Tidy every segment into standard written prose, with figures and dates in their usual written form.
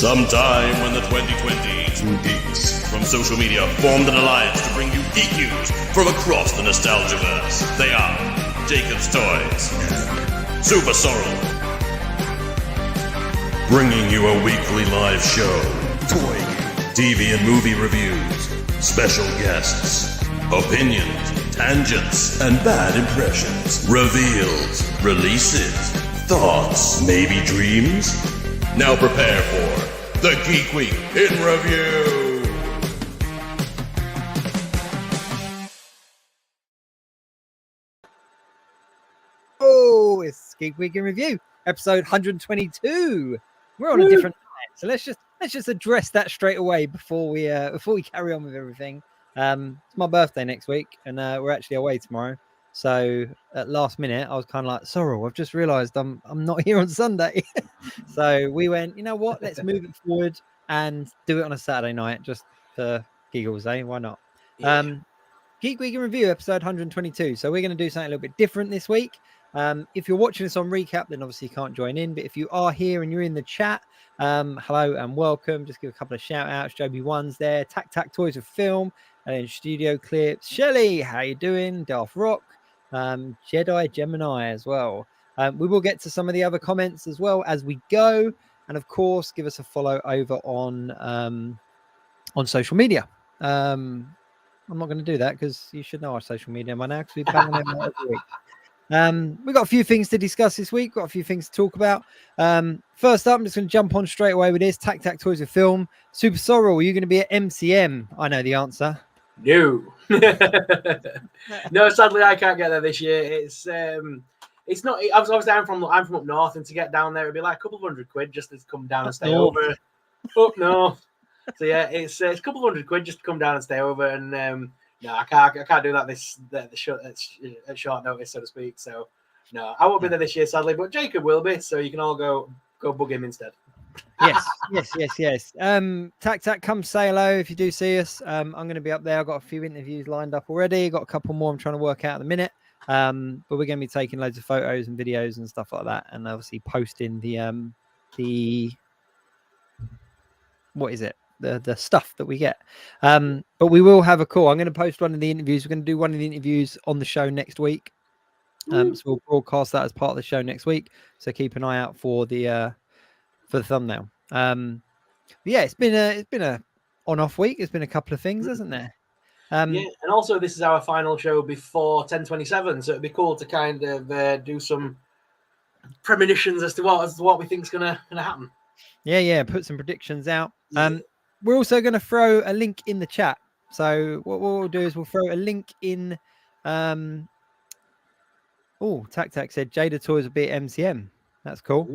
Sometime when the 2020 two geeks from social media formed an alliance to bring you geek news from across the Nostalgiaverse. They are Jacob's Toys and SuperSorrell, bringing you a weekly live show, toy, TV and movie reviews, special guests, opinions, tangents, and bad impressions, reveals, releases, thoughts, maybe dreams. Now prepare for the Geek Week in Review. Oh, it's Geek Week in Review, episode 122. We're on a different night, so let's just address that straight away before we carry on with everything. It's my birthday next week, and we're actually away tomorrow. So at last minute, I was kind of like, Sorrel, I've just realised I'm not here on Sunday. So we went, you know what? Let's move it forward and do it on a Saturday night, just for giggles, eh? Why not? Yeah. Geek Week in Review, episode 122. So we're going to do something a little bit different this week. If you're watching this on recap, then obviously you can't join in. But if you are here and you're in the chat, hello and welcome. Just give a couple of shout outs. Joby One's there. Tac Toys of Film. And then Studio Clips. Shelley, how you doing? Darth Rock. Jedi Gemini as well. We will get to some of the other comments as well as we go. And of course, give us a follow over on social media. I'm not going to do that because you should know our social media by now because we bang them out every week. We've got a few things to discuss this week. Got a few things to talk about. First up, I'm just going to jump on straight away with this. Tac Toys of Film. SuperSorrell, are you going to be at MCM? I know the answer. No. No, sadly I can't get there this year. It's not. Obviously I'm from up north, and to get down there it'd be like a couple of £100 just to come down and stay over. Up north. So yeah, it's a couple of £100 just to come down and stay over, and no, I can't do that at short notice, so to speak. So no, I won't be there this year, sadly, but Jacob will be, so you can all go bug him instead. Yes. Tac, come say hello if you do see us. I'm going to be up there. I've got a few interviews lined up already. Got a couple more I'm trying to work out at the minute. But we're going to be taking loads of photos and videos and stuff like that, and obviously posting the what is it? The stuff that we get. But we will have a call. I'm going to post one of the interviews. We're going to do one of the interviews on the show next week. So we'll broadcast that as part of the show next week. So keep an eye out for the thumbnail. Yeah, it's been a on-off week. It's been a couple of things, hasn't there? Yeah, and also this is our final show before 10/27, so it'd be cool to kind of do some premonitions as to what we think is gonna happen. Yeah, put some predictions out. We're also going to throw a link in the chat. So what we'll do is we'll throw a link in. Tac said Jada Toys will be at MCM. That's cool.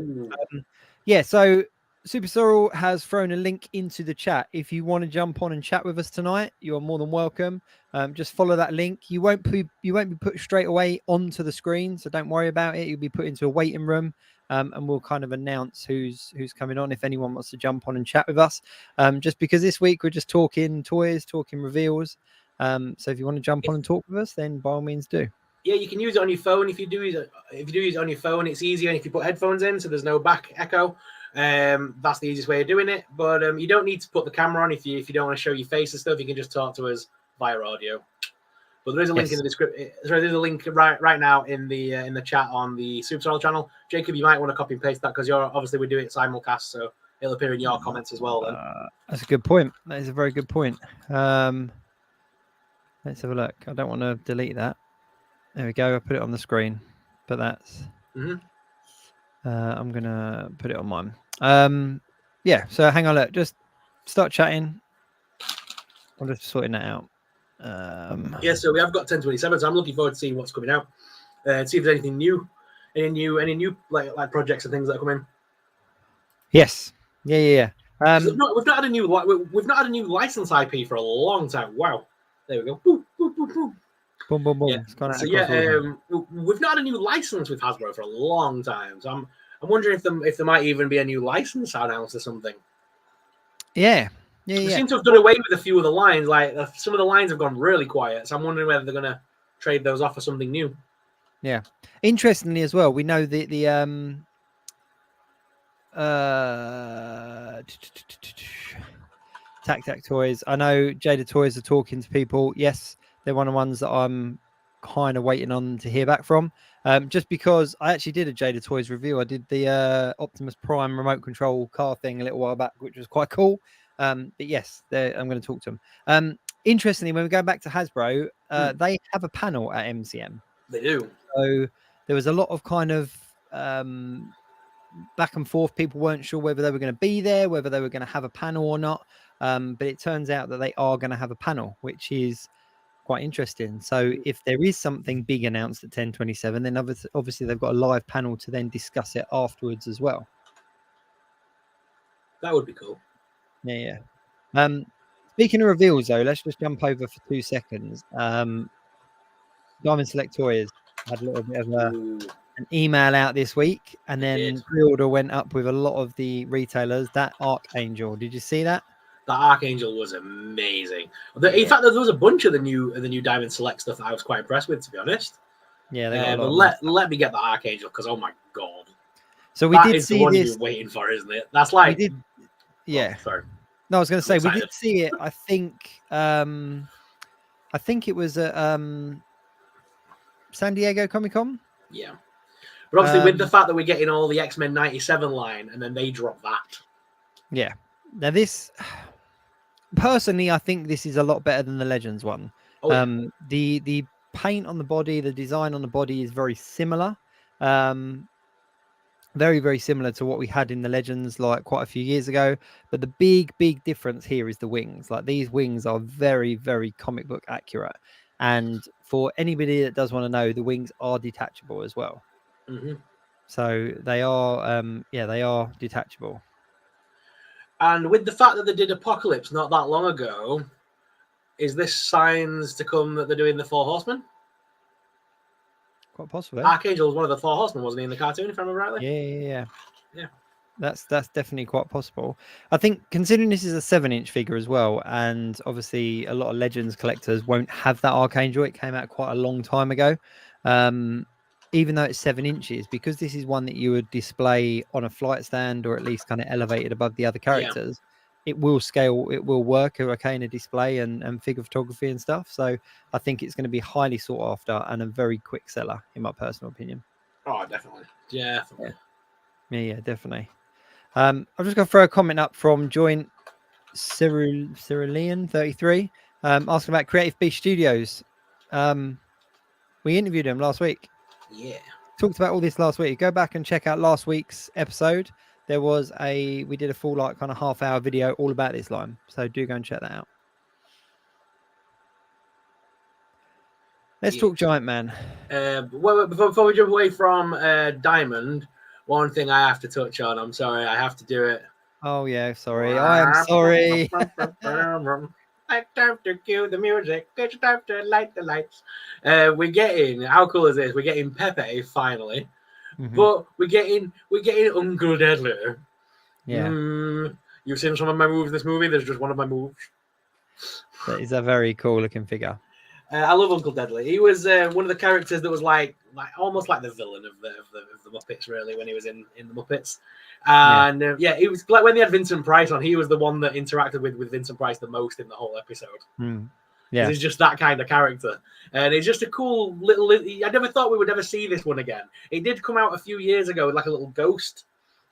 Yeah, so SuperSorrell has thrown a link into the chat. If you want to jump on and chat with us tonight, you are more than welcome. Just follow that link. You won't be put straight away onto the screen, so don't worry about it. You'll be put into a waiting room. And we'll kind of announce who's coming on if anyone wants to jump on and chat with us. Just because this week we're just talking toys, talking reveals. So if you want to jump on and talk with us, then by all means do. Yeah, you can use it on your phone. If you do use it on your phone, it's easier. And if you put headphones in, so there's no back echo, that's the easiest way of doing it. But you don't need to put the camera on if you don't want to show your face and stuff. You can just talk to us via audio. But there is a link in the description. There's a link right now in the chat on the SuperSorrell channel. Jacob, you might want to copy and paste that because we do it simulcast, so it'll appear in your comments as well. Then that's a good point. That is a very good point. Let's have a look. I don't want to delete that. There we go. I put it on the screen, but that's. I'm gonna put it on mine. Yeah. So hang on. Look, just start chatting. I'm just sorting that out. So we have got 10/27, so I'm looking forward to seeing what's coming out, see if there's anything new, any new like projects and things that are coming. Yes, yeah. We've not had a new license IP for a long time. Wow, there we go. Boom, boom, boom, boom. Boom, boom, boom. Yeah. We've not had a new license with Hasbro for a long time. So I'm wondering if there might even be a new license announced or something. Yeah. They seem to have done away with a few of the lines. Like some of the lines have gone really quiet. So I'm wondering whether they're going to trade those off for something new. Yeah. Interestingly as well, we know the Tac Toys. I know Jada Toys are talking to people. Yes, they're one of the ones that I'm kind of waiting on to hear back from. Just because I actually did a Jada Toys review. I did the Optimus Prime remote control car thing a little while back, which was quite cool. But yes, I'm going to talk to them. Interestingly, when we go back to Hasbro, they have a panel at MCM. They do. So there was a lot of kind of back and forth. People weren't sure whether they were going to be there, whether they were going to have a panel or not. But it turns out that they are going to have a panel, which is quite interesting. So if there is something big announced at 10/27, then obviously they've got a live panel to then discuss it afterwards as well. That would be cool. Yeah. Speaking of reveals, though, let's just jump over for 2 seconds. Diamond Select Toys had a little bit of an email out this week, and then pre-order went up with a lot of the retailers. That Archangel, did you see that? The Archangel was amazing. In fact, there was a bunch of the new Diamond Select stuff that I was quite impressed with, to be honest. Yeah, but let me get the Archangel, because oh my god! So we did is see the one this. you've been waiting for, isn't it? That's like yeah. Oh, sorry. No, I was going to say we did see it. I think it was at San Diego Comic-Con. Yeah, but obviously with the fact that we're getting all the X-Men '97 line, and then they drop that. Yeah. Now this, personally, I think this is a lot better than the Legends one. Oh, yeah. The paint on the body, the design on the body is very similar. Very, very similar to what we had in the Legends like quite a few years ago. But the big difference here is the wings. Like these wings are very, very comic book accurate. And for anybody that does want to know, the wings are detachable as well. Mm-hmm. So they are, they are detachable. And with the fact that they did Apocalypse not that long ago, is this signs to come that they're doing the Four Horsemen? Quite possibly. Archangel was one of the Four Horsemen, wasn't he, in the cartoon, if I remember rightly? Yeah. Yeah. That's definitely quite possible. I think considering this is a 7-inch figure as well, and obviously a lot of Legends collectors won't have that Archangel. It came out quite a long time ago. Even though it's 7 inches, because this is one that you would display on a flight stand or at least kind of elevated above the other characters, it will scale, it will work okay in a display and figure photography and stuff. So I think it's going to be highly sought after and a very quick seller, in my personal opinion. Oh, definitely. Yeah, definitely. I'm just going to throw a comment up from Joint Cyrillian 33, asking about Creative Beast Studios. We interviewed him last week. Yeah. Talked about all this last week. Go back and check out last week's episode. There was we did a full kind of half-hour video all about this line. So do go and check that out. Let's talk Giant Man. Before we jump away from Diamond, one thing I have to touch on. I'm sorry, I have to do it. Oh yeah, sorry. I am sorry. I have to cue the music. It's time to light the lights. We're getting, how cool is this? We're getting Pepe finally, but we're getting Uncle Deadly. Yeah. You've seen some of my moves in this movie. There's just one of my moves. That is a very cool looking figure. I love Uncle Deadly. He was one of the characters that was like almost like the villain of the Muppets, really, when he was in the Muppets. And he was like when they had Vincent Price on, he was the one that interacted with Vincent Price the most in the whole episode. Yeah, he's just that kind of character, and it's just a cool little. I never thought we would ever see this one again. It did come out a few years ago, like a little ghost,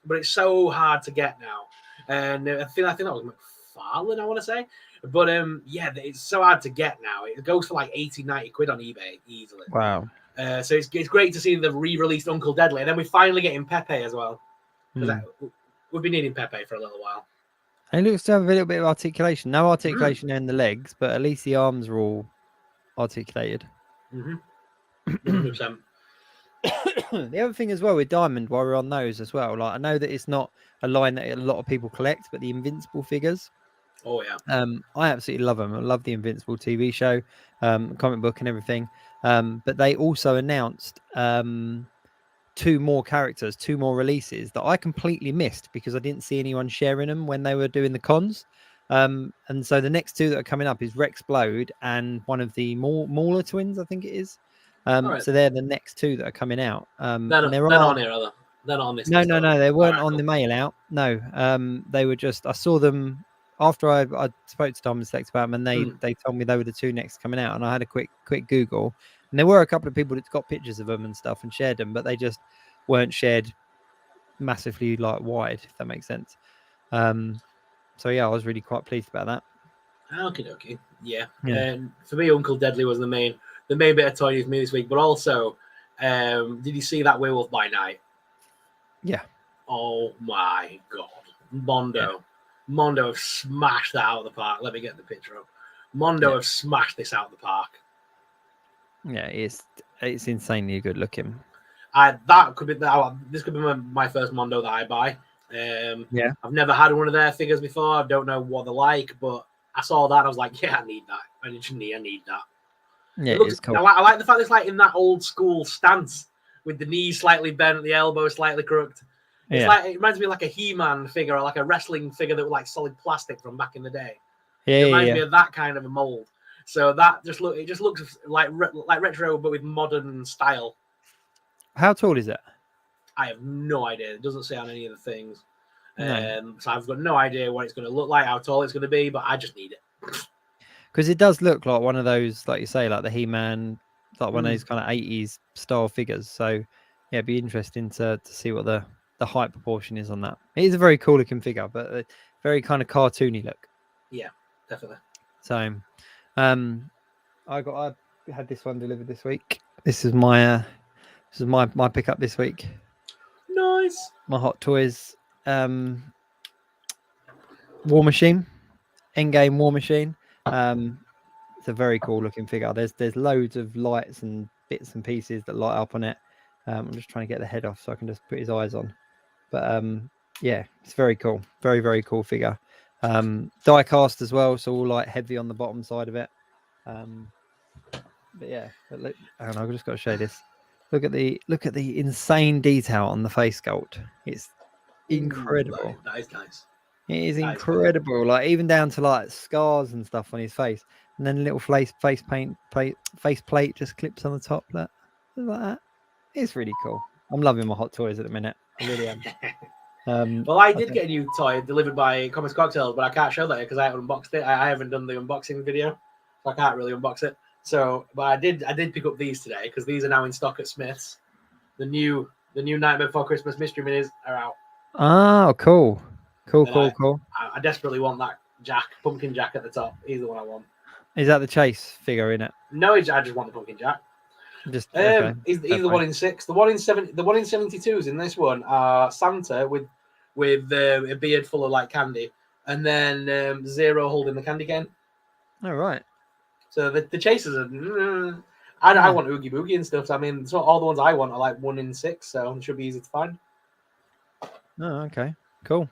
but it's so hard to get now. And I think that was McFarlane, I want to say. But it's so hard to get now. It goes for like 80-90 quid on eBay easily. Wow. So it's great to see the re-released Uncle Deadly, and then we finally get in Pepe as well. We've been needing Pepe for a little while. And it looks to have a little bit of articulation. No articulation in the legs, but at least the arms are all articulated. 100%. The other thing as well with Diamond, while we're on those as well, like I know that it's not a line that a lot of people collect, but the Invincible figures. Oh yeah. I absolutely love them. I love the Invincible TV show, comic book and everything. But they also announced 2 more characters, 2 more releases that I completely missed because I didn't see anyone sharing them when they were doing the cons. And so the next 2 that are coming up is Rexplode and one of the Mauler twins, I think it is. Right. So they're the next 2 that are coming out. They're not on here, are they? They're not on this. No, list, no, are no. They weren't Alright, on cool. the mail out. No, they were just. I saw them after I spoke to Tom and Sex about them, and they told me they were the two next coming out. And I had a quick Google, and there were a couple of people that got pictures of them and stuff and shared them, but they just weren't shared massively like wide, if that makes sense. So yeah, I was really quite pleased about that. Okay. Yeah. Yeah. For me, Uncle Deadly was the main bit of toy news for me this week. But also, did you see that Werewolf by Night? Yeah. Oh my god, Mondo have smashed that out of the park. Let me get the picture up. Mondo have smashed this out of the park. Yeah, it's insanely good looking. This could be my first Mondo that I buy. Yeah. I've never had one of their figures before. I don't know what they're like, but I saw that and I was like, yeah, I need that. I need that. Yeah, It's cool. I like the fact it's like in that old school stance with the knees slightly bent, the elbow slightly crooked. It's like it reminds me of like a He-Man figure or like a wrestling figure that was like solid plastic from back in the day. It reminds me of that kind of a mold. So that just looks like retro but with modern style. How tall is it? I have no idea. It doesn't say on any of the things. No. So I've got no idea what it's going to look like, how tall it's going to be, but I just need it. Because it does look like one of those, like you say, like the He-Man, like one of those kind of 80s style figures. So yeah, it'd be interesting to see what the height proportion is on that. It is a very cool looking figure, but a very kind of cartoony look. Yeah, definitely. So I had this one delivered this week. This is my pickup this week. Nice. My Hot Toys War Machine, Endgame War Machine. It's a very cool looking figure. There's loads of lights and bits and pieces that light up on it. I'm just trying to get the head off so I can just put his eyes on. But yeah, it's very cool. Very, very cool figure. Die cast as well, so all like heavy on the bottom side of it. But yeah, look, hang on, I've just got to show this. Look at the insane detail on the face sculpt. It's incredible. That is nice. It is incredible. Cool. Like even down to like scars and stuff on his face, and then a little face plate just clips on the top like that. It's really cool. I'm loving my Hot Toys at the minute. I really am. Well, I did get a new toy delivered by Comics Cocktails, but I can't show that because I haven't unboxed it. I haven't done the unboxing video, so I can't really unbox it. So, but I did pick up these today because these are now in stock at Smith's. The new Nightmare Before Christmas mystery minis are out. Oh, cool. Cool. I desperately want that Pumpkin Jack at the top. He's the one I want. Is that the Chase figure in it? No, I just want the Pumpkin Jack. Just okay. He's the one in 6. The one in 72s in this one are Santa with a beard full of like candy, and then Zero holding the candy cane. Oh right. So the chasers are. I want Oogie Boogie and stuff. So, I mean, so all the ones I want are like 1 in 6, so it should be easy to find. Oh, okay, cool.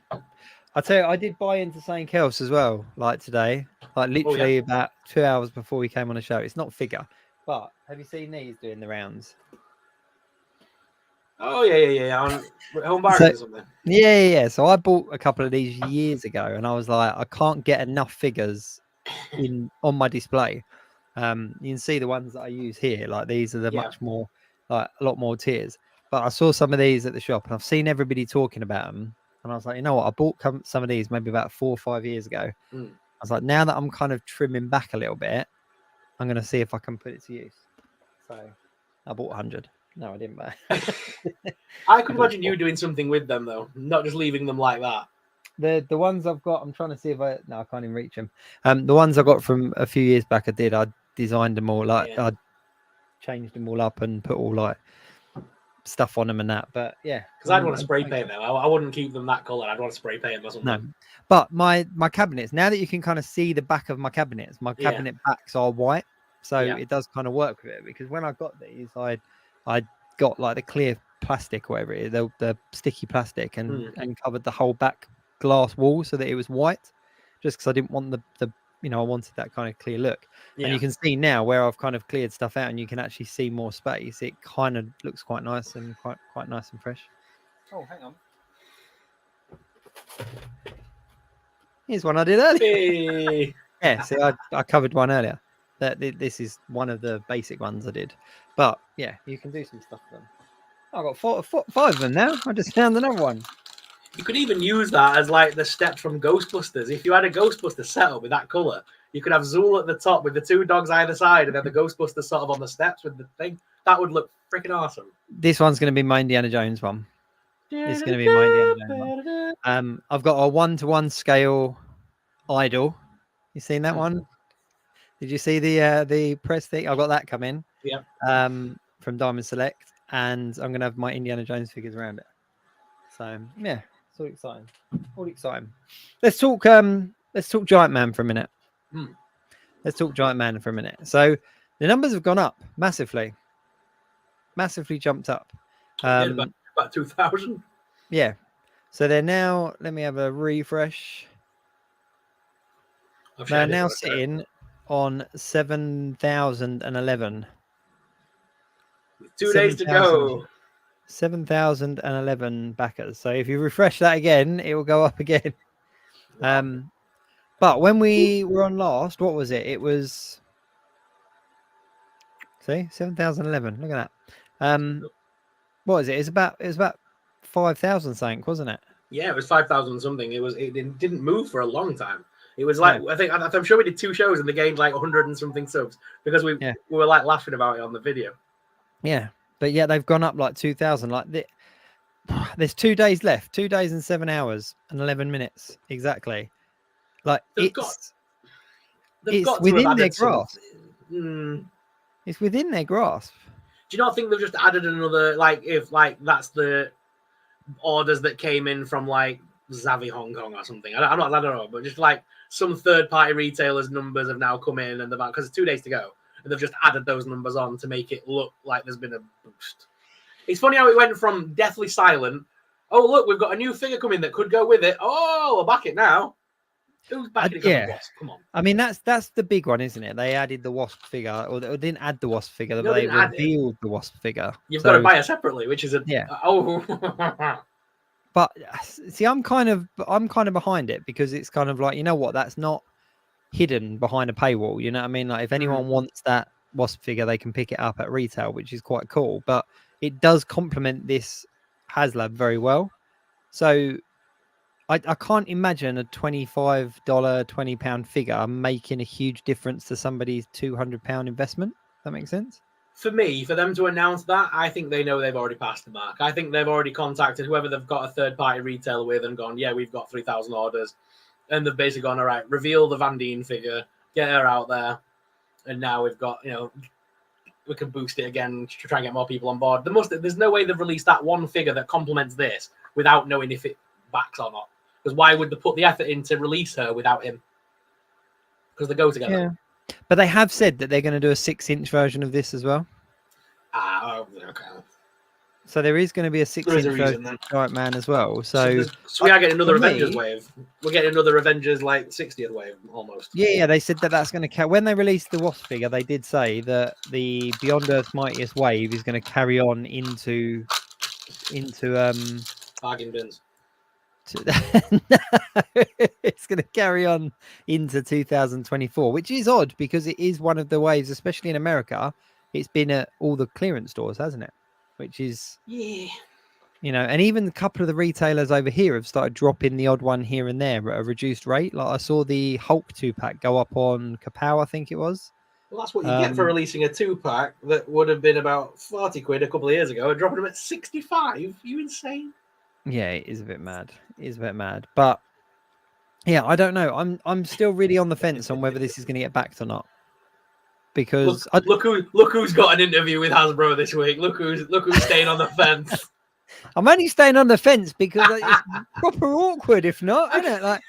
I tell you, I did buy into something else as well. Like today, like literally about 2 hours before we came on the show. It's not figure, but have you seen these doing the rounds? Oh yeah. On Home Bargains or something. Yeah. So I bought a couple of these years ago, and I was like, I can't get enough figures on my display. You can see the ones that I use here. Like these are the much more, like a lot more tiers. But I saw some of these at the shop, and I've seen everybody talking about them. And I was like, you know what? I bought some of these maybe about 4 or 5 years ago. I was like, now that I'm kind of trimming back a little bit, I'm going to see if I can put it to use. So I bought 100. No, I didn't buy. I could imagine you doing something with them though, not just leaving them like that. The ones I've got, I'm trying to see if I can't even reach them. The ones I got from a few years back, I designed them all, like I changed them all up and put all like stuff on them and that. But yeah, because I'd want to spray paint them. I wouldn't keep them that color. I'd want to spray paint them or something. No, but my cabinets, now that you can kind of see the back of my cabinets, my cabinet backs are white, so it does kind of work with it. Because when I got these, I got like the clear plastic or whatever it is, the sticky plastic, and covered the whole back glass wall so that it was white, just because I didn't want the I wanted that kind of clear look. And you can see now where I've kind of cleared stuff out and you can actually see more space. It kind of looks quite nice and quite nice and fresh. Oh, hang on. Here's one I did earlier. Hey. Yeah, see, I covered one earlier. This is one of the basic ones I did. But yeah, you can do some stuff with them. I've got five of them now. I just found another one. You could even use that as like the steps from Ghostbusters. If you had a Ghostbuster setup with that color, you could have Zool at the top with the two dogs either side, and then the Ghostbuster sort of on the steps with the thing. That would look freaking awesome. This one's going to be my Indiana Jones one. It's going to be my Indiana Jones one. I've got a 1-to-1 scale idol. You seen that one? Did you see the press thing? I've got that coming. Yeah. From Diamond Select, and I'm going to have my Indiana Jones figures around it. So yeah, it's all exciting. All exciting. Let's talk Giant Man for a minute. Let's talk Giant Man for a minute. So the numbers have gone up massively jumped up. About 2,000. Yeah. So they're now, let me have a refresh. They're now sitting on 7,011. 2 days to go. 7,011 backers. So if you refresh that again, it will go up again. But when we were on last, what was it? It was, see, 7,011. Look at that. What was it? It was about 5,000 something, wasn't it? Yeah, it was 5,000 something. It didn't move for a long time. It was like, yeah. I'm sure we did 2 shows and they gained like 100 and something subs because we were like laughing about it on the video. Yeah. But yeah, they've gone up like 2,000. Like there's 2 days left, 2 days and 7 hours and 11 minutes exactly. Like it's within their grasp. It's within their grasp. Do you not think they've just added another, like, if like that's the orders that came in from like Zavi Hong Kong or something? I don't know, but just like some third-party retailers' numbers have now come in, and because it's 2 days to go, and they've just added those numbers on to make it look like there's been a boost. It's funny how it went from deathly silent. Oh look, we've got a new figure coming that could go with it. Oh, we'll back it now. Who's backing it? Yeah, come on. I mean that's the big one, isn't it? They added the Wasp figure, or they didn't add the Wasp figure, but they revealed the Wasp figure. You've got to buy it separately, which is But see, I'm kind of behind it because it's kind of like, you know what, that's not hidden behind a paywall. You know what I mean? Like if anyone wants that Wasp figure, they can pick it up at retail, which is quite cool. But it does complement this HasLab very well. So I can't imagine a $25, £20 figure making a huge difference to somebody's £200 investment. That makes sense? For me, for them to announce that, I think they know they've already passed the mark. I think they've already contacted whoever they've got a third-party retailer with and gone, yeah, we've got 3,000 orders. And they've basically gone, all right, reveal the Van Dien figure, get her out there. And now we've got, we can boost it again to try and get more people on board. There's no way they've released that one figure that complements this without knowing if it backs or not. Because why would they put the effort in to release her without him? Because they go together. Yeah. But they have said that they're going to do a 6-inch version of this as well. Okay. So there is going to be a 6-inch version of Giant Man as well. So we are getting another Avengers wave. We're getting another Avengers like 60th wave almost. Yeah, they said that that's going to count. When they released the Wasp figure, they did say that the Beyond Earth's Mightiest wave is going to carry on into bargain bins. It's going to carry on into 2024, which is odd because it is one of the waves, especially in America. It's been at all the clearance stores, hasn't it? Which is, and even a couple of the retailers over here have started dropping the odd one here and there at a reduced rate. Like I saw the Hulk 2-pack go up on Kapow, I think it was. Well, that's what you get for releasing a 2-pack that would have been about 40 quid a couple of years ago and dropping them at 65. You insane? Yeah, it is a bit mad. It is a bit mad. But yeah, I don't know. I'm still really on the fence on whether this is going to get backed or not. Because look who's got an interview with Hasbro this week. Look who's staying on the fence. I'm only staying on the fence because it's proper awkward, if not, isn't it? Like,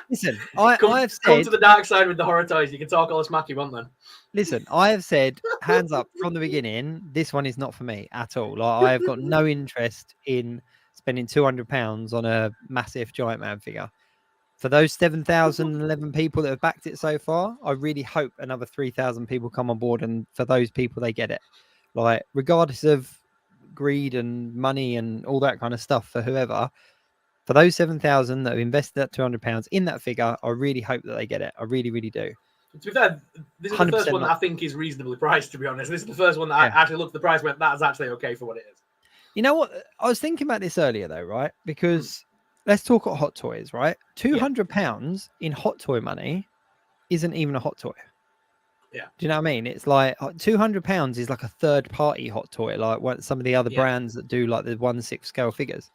listen, I have said, come to the dark side with the horror toys. You can talk all the smack you want then. Listen, I have said, hands up from the beginning, this one is not for me at all. Like, I have got no interest in spending £200 on a massive Giant Man figure. For those 7,011 people that have backed it so far, I really hope another 3,000 people come on board, and for those people, they get it. Like, regardless of greed and money and all that kind of stuff for whoever, for those 7,000 that have invested that £200 in that figure, I really hope that they get it. I really, really do. To be fair, this is the first one that I think is reasonably priced, to be honest. This is the first one that I actually looked at the price and went, that's actually okay for what it is. You know what? I was thinking about this earlier though, right? Because let's talk about hot toys, right? £200 in hot toy money isn't even a hot toy. Yeah. Do you know what I mean? It's like £200 is like a third party hot toy, like what some of the other brands that do like the 1/6 scale figures.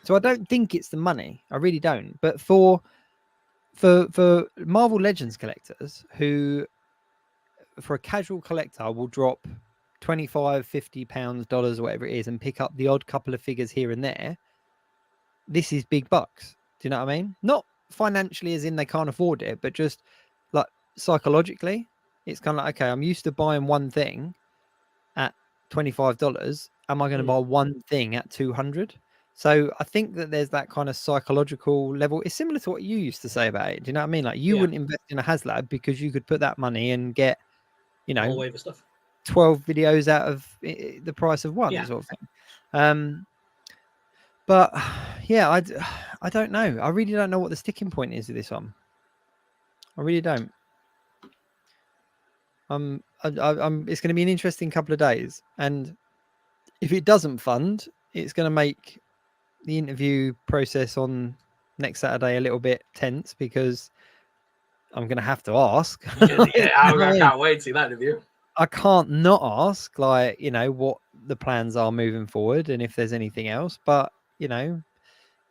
So I don't think it's the money. I really don't. But for Marvel Legends collectors who, for a casual collector, will drop £25, £50, dollars, whatever it is, and pick up the odd couple of figures here and there, this is big bucks. Do you know what I mean? Not financially as in they can't afford it, but just like psychologically, it's kind of like, okay, I'm used to buying one thing at $25. Am I going to buy one thing at 200? So I think that there's that kind of psychological level. It's similar to what you used to say about it. Do you know what I mean? Like you wouldn't invest in a HasLab because you could put that money and get, you know, all waiver stuff. 12 videos out of the price of one sort of thing. But yeah, I don't know. I really don't know what the sticking point is with this one. I really don't. It's going to be an interesting couple of days, and if it doesn't fund, it's going to make the interview process on next Saturday a little bit tense because I'm going to have to ask. I can't wait to see that interview. I can't not ask, like, you know, what the plans are moving forward and if there's anything else. But, you know,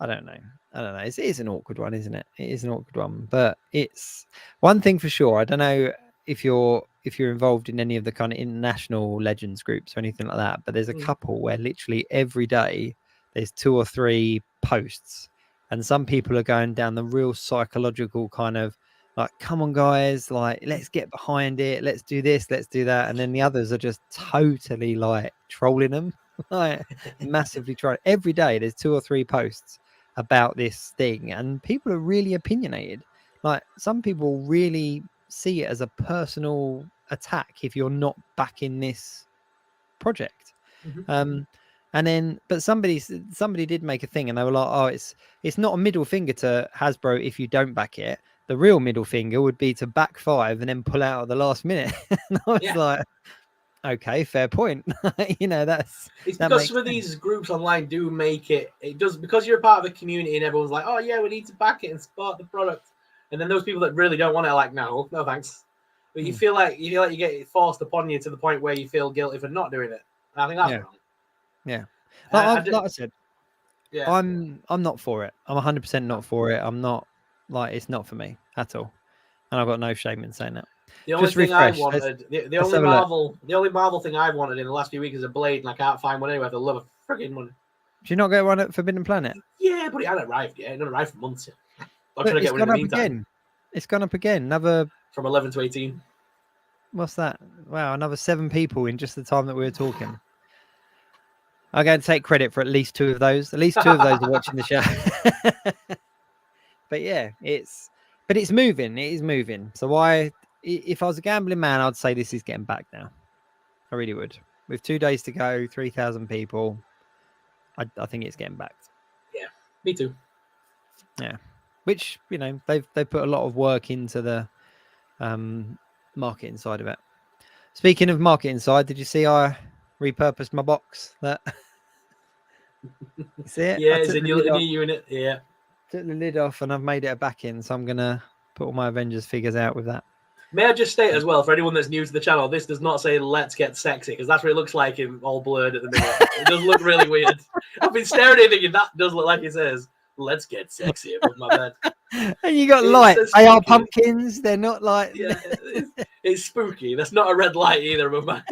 I don't know. It is an awkward one, isn't it? It is an awkward one. But it's one thing for sure. I don't know if you're involved in any of the kind of international Legends groups or anything like that, but there's a couple where literally every day there's 2 or 3 posts, and some people are going down the real psychological kind of like, come on guys, like let's get behind it, let's do this, let's do that, and then the others are just totally like trolling them, like massively trolling. Every day there's 2 or 3 posts about this thing, and people are really opinionated. Like some people really see it as a personal attack if you're not backing this project. And then, but somebody did make a thing, and they were like, "Oh, it's not a middle finger to Hasbro if you don't back it. The real middle finger would be to back 5 and then pull out at the last minute." And I was like, "Okay, fair point." You know, it's because some of these groups online do make it. It does because you're part of a community, and everyone's like, "Oh yeah, we need to back it and support the product." And then those people that really don't want it are like, "No thanks." But you feel like you get it forced upon you to the point where you feel guilty for not doing it. And I think that's wrong. Yeah, like I said, I'm not for it. I'm 100% not for it. I'm not, like, it's not for me at all, and I've got no shame in saying that. The only thing I wanted, the only Marvel thing I wanted in the last few weeks is a blade, and I can't find one anywhere. I love a friggin' one. Do you not get one at Forbidden Planet? Yeah, but it hadn't arrived yet. It hadn't arrived for months yet. I'm trying to get one in the meantime. Again. It's gone up again. Another from 11 to 18. What's that? Wow, another 7 people in just the time that we were talking. I'm going to take credit for at least 2 of those. At least 2 of those are watching the show. But yeah, it's moving. It is moving. So if I was a gambling man, I'd say this is getting back now. I really would. With 2 days to go, 3,000 people, I think it's getting back. Yeah, me too. Yeah, which, you know, they've put a lot of work into the marketing side of it. Speaking of marketing side, did you see I repurposed my box? That you see it? Yeah, it's in your new unit. Yeah, took the lid off and I've made it a back in, so I'm gonna put all my Avengers figures out with that. May I just state as well, for anyone that's new to the channel, this does not say "Let's get sexy" because that's what it looks like in all blurred at the minute. It does look really weird. I've been staring at it thinking that does look like it says "Let's get sexy" above my bed. And you got light. They are pumpkins. They're not like. Yeah, it's spooky. That's not a red light either above my.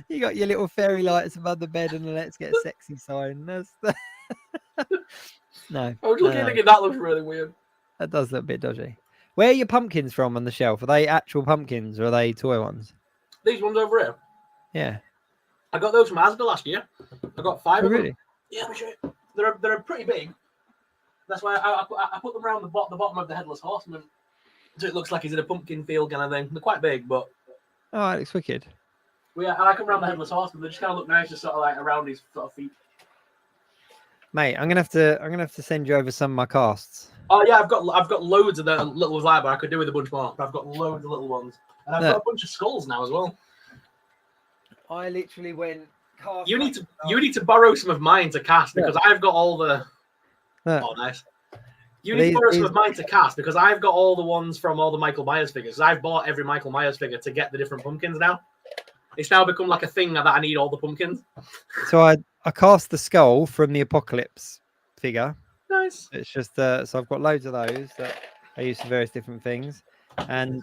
You got your little fairy lights above the bed and the "Let's get sexy" sign. That's no. I was looking thinking that looks really weird. That does look a bit dodgy. Where are your pumpkins from on the shelf? Are they actual pumpkins or are they toy ones? These ones over here. Yeah. I got those from Asda last year. I got 5 of them. Really? Yeah, I'm sure. They're pretty big. That's why I put them around the bottom of the Headless Horseman, so it looks like he's in a pumpkin field kind of thing. They're quite big, but oh, it looks wicked. Yeah, I like them around the Headless Horseman. They just kind of look nice, just sort of like around his sort of feet. Mate, I'm gonna have to send you over some of my casts. Oh yeah, I've got loads of the little Zyber. I could do with a bunch more, but I've got loads of little ones, and I've got a bunch of skulls now as well. I literally went You need to borrow some of mine to cast because I've got all the. Look. Oh, nice. You need to borrow some of mine to cast because I've got all the ones from all the Michael Myers figures. I've bought every Michael Myers figure to get the different pumpkins now. It's now become like a thing that I need all the pumpkins. So I cast the skull from the Apocalypse figure. Nice. It's just so I've got loads of those that I use for various different things, and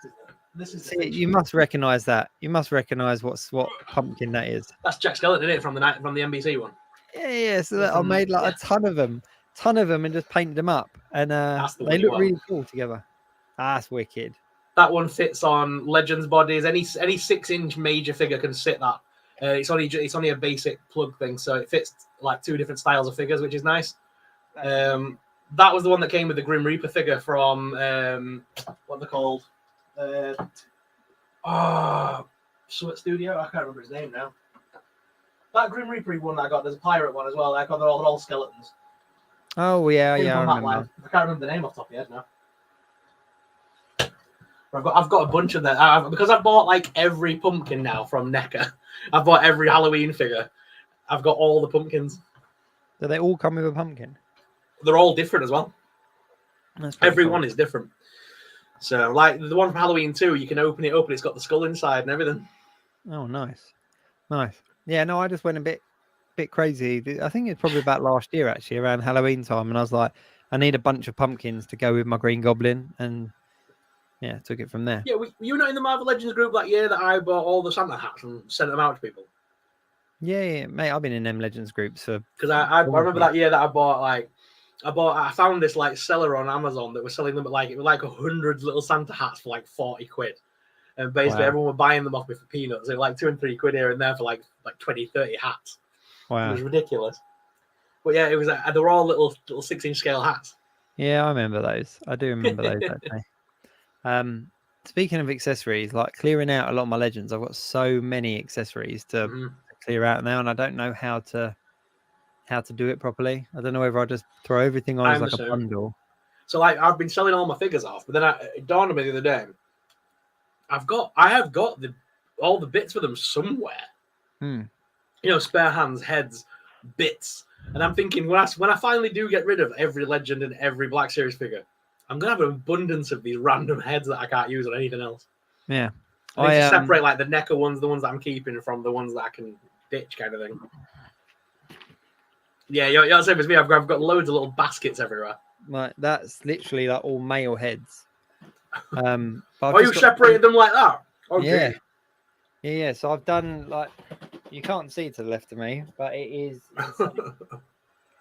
you must recognise that. You must recognise what pumpkin that is. That's Jack Skellington, isn't it, from the NBC one? Yeah. So I made like a ton of them, and just painted them up, and they look really cool together. That's wicked. That one fits on Legends bodies. Any 6-inch major figure can sit that. It's only a basic plug thing, so it fits like 2 different styles of figures, which is nice. That was the one that came with the Grim Reaper figure from what they're called. Summit Studio. I can't remember his name now. That Grim Reaper one that I got. There's a pirate one as well. They're all skeletons. Oh yeah, I remember. I can't remember the name off the top of my head now. I've got a bunch of them because I've bought like every pumpkin now from NECA. I've bought every Halloween figure. I've got all the pumpkins. Do they all come with a pumpkin? They're all different as well. Every cool. one is different. So, like the one from Halloween 2, you can open it up and it's got the skull inside and everything. Oh, nice. Yeah, no, I just went a bit crazy. I think it's probably about last year actually, around Halloween time, and I was like, I need a bunch of pumpkins to go with my Green Goblin, and yeah, took it from there. Yeah, were you not in the Marvel Legends group that year that I bought all the Santa hats and sent them out to people? Yeah, mate, I've been in them Legends groups for. Because I remember that year that I found this like seller on Amazon that was selling them at it was like 100 little Santa hats for like 40 quid. And basically everyone were buying them off me for peanuts. They were like 2 and 3 quid here and there for like 20, 30 hats. Wow. It was ridiculous. But yeah, it was they were all little 6-inch scale hats. Yeah, I remember those. I do remember those actually. Speaking of accessories, like clearing out a lot of my Legends, I've got so many accessories to clear out now, and I don't know how to do it properly. I don't know whether I just throw everything on as like a bundle. So like I've been selling all my figures off, but then it dawned on me the other day. I have got all the bits for them somewhere. You know, spare hands, heads, bits. And I'm thinking when I finally do get rid of every Legend and every Black Series figure, I'm gonna have an abundance of these random heads that I can't use on anything else. Yeah. I need to separate like the NECA ones, the ones that I'm keeping, from the ones that I can ditch, kind of thing. Yeah, you're the same as me. I've got loads of little baskets everywhere. Like that's literally like all male heads. Are you separated them like that? Okay. Yeah. So I've done like, you can't see to the left of me, but it is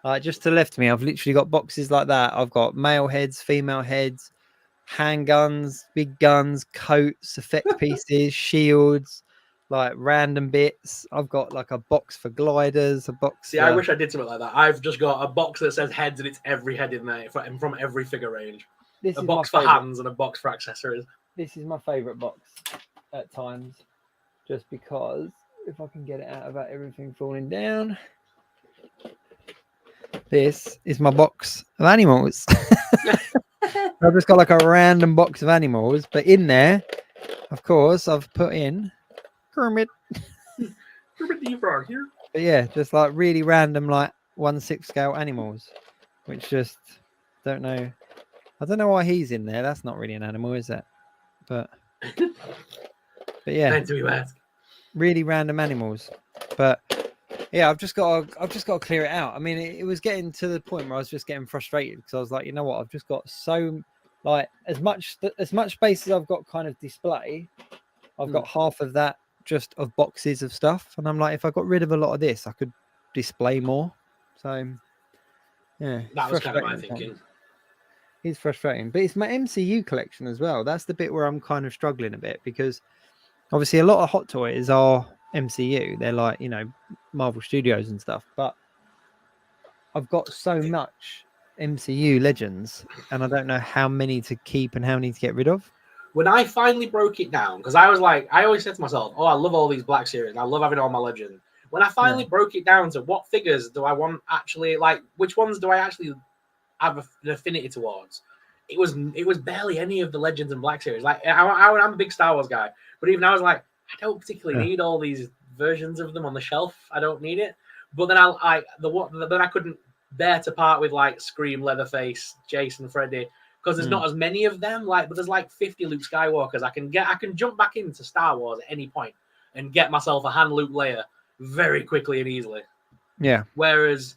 like just to the left of me. I've literally got boxes like that. I've got male heads, female heads, handguns, big guns, coats, effect pieces, shields, like random bits. I've got like a box for gliders, a box. See, I wish I did something like that. I've just got a box that says heads, and it's every head in there from every figure range. A box for hands and a box for accessories. This is my favorite box at times, just because if I can get it out without everything falling down. This is my box of animals. I've just got like a random box of animals, but in there, of course, I've put in Kermit. Kermit the Frog here. But yeah, just like really random, like 1/6 scale animals, which just don't know. I don't know why he's in there. That's not really an animal, is it? But yeah, really random animals. But yeah, I've just got to clear it out. I mean, it was getting to the point where I was just getting frustrated because I was like, you know what? I've just got so like as much space as I've got kind of display. I've got half of that just of boxes of stuff, and I'm like, if I got rid of a lot of this, I could display more. So yeah, that was kind of my thinking. It's frustrating, but it's my MCU collection as well. That's the bit where I'm kind of struggling a bit because obviously a lot of Hot Toys are MCU. They're like, you know, Marvel Studios and stuff, but I've got so much MCU Legends and I don't know how many to keep and how many to get rid of. When I finally broke it down, because I was like, I always said to myself, oh, I love all these Black Series and I love having all my Legends. When I finally broke it down to what figures do I want actually, like, which ones do I actually have an affinity towards, it was barely any of the Legends and Black Series. Like I'm a big Star Wars guy, but even I was like, I don't particularly need all these versions of them on the shelf. I don't need it. But then I couldn't bear to part with like Scream, Leatherface, Jason, Freddy, because there's not as many of them. Like, but there's like 50 Luke Skywalkers. I can jump back into Star Wars at any point and get myself a hand Luke Leia very quickly and easily. Yeah. Whereas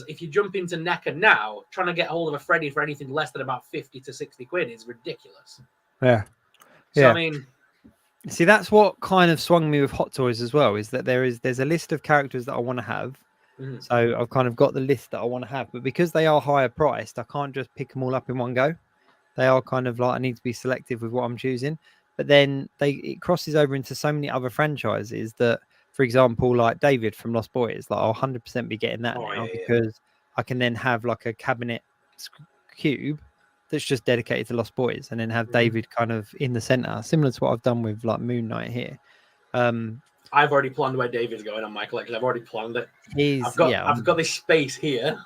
if you jump into NECA now, trying to get hold of a Freddy for anything less than about 50 to 60 quid is ridiculous. Yeah. So I mean, see, that's what kind of swung me with Hot Toys as well, is that there's a list of characters that I want to have. So I've kind of got the list that I want to have, but because they are higher priced, I can't just pick them all up in one go. They are kind of like, I need to be selective with what I'm choosing. But then it crosses over into so many other franchises that, for example, like David from Lost Boys, like I'll 100% be getting that because I can then have like a cabinet cube that's just dedicated to Lost Boys, and then have David kind of in the center, similar to what I've done with like Moon Knight here. I've already planned where David's going on my collection. I've already planned it. I've got this space here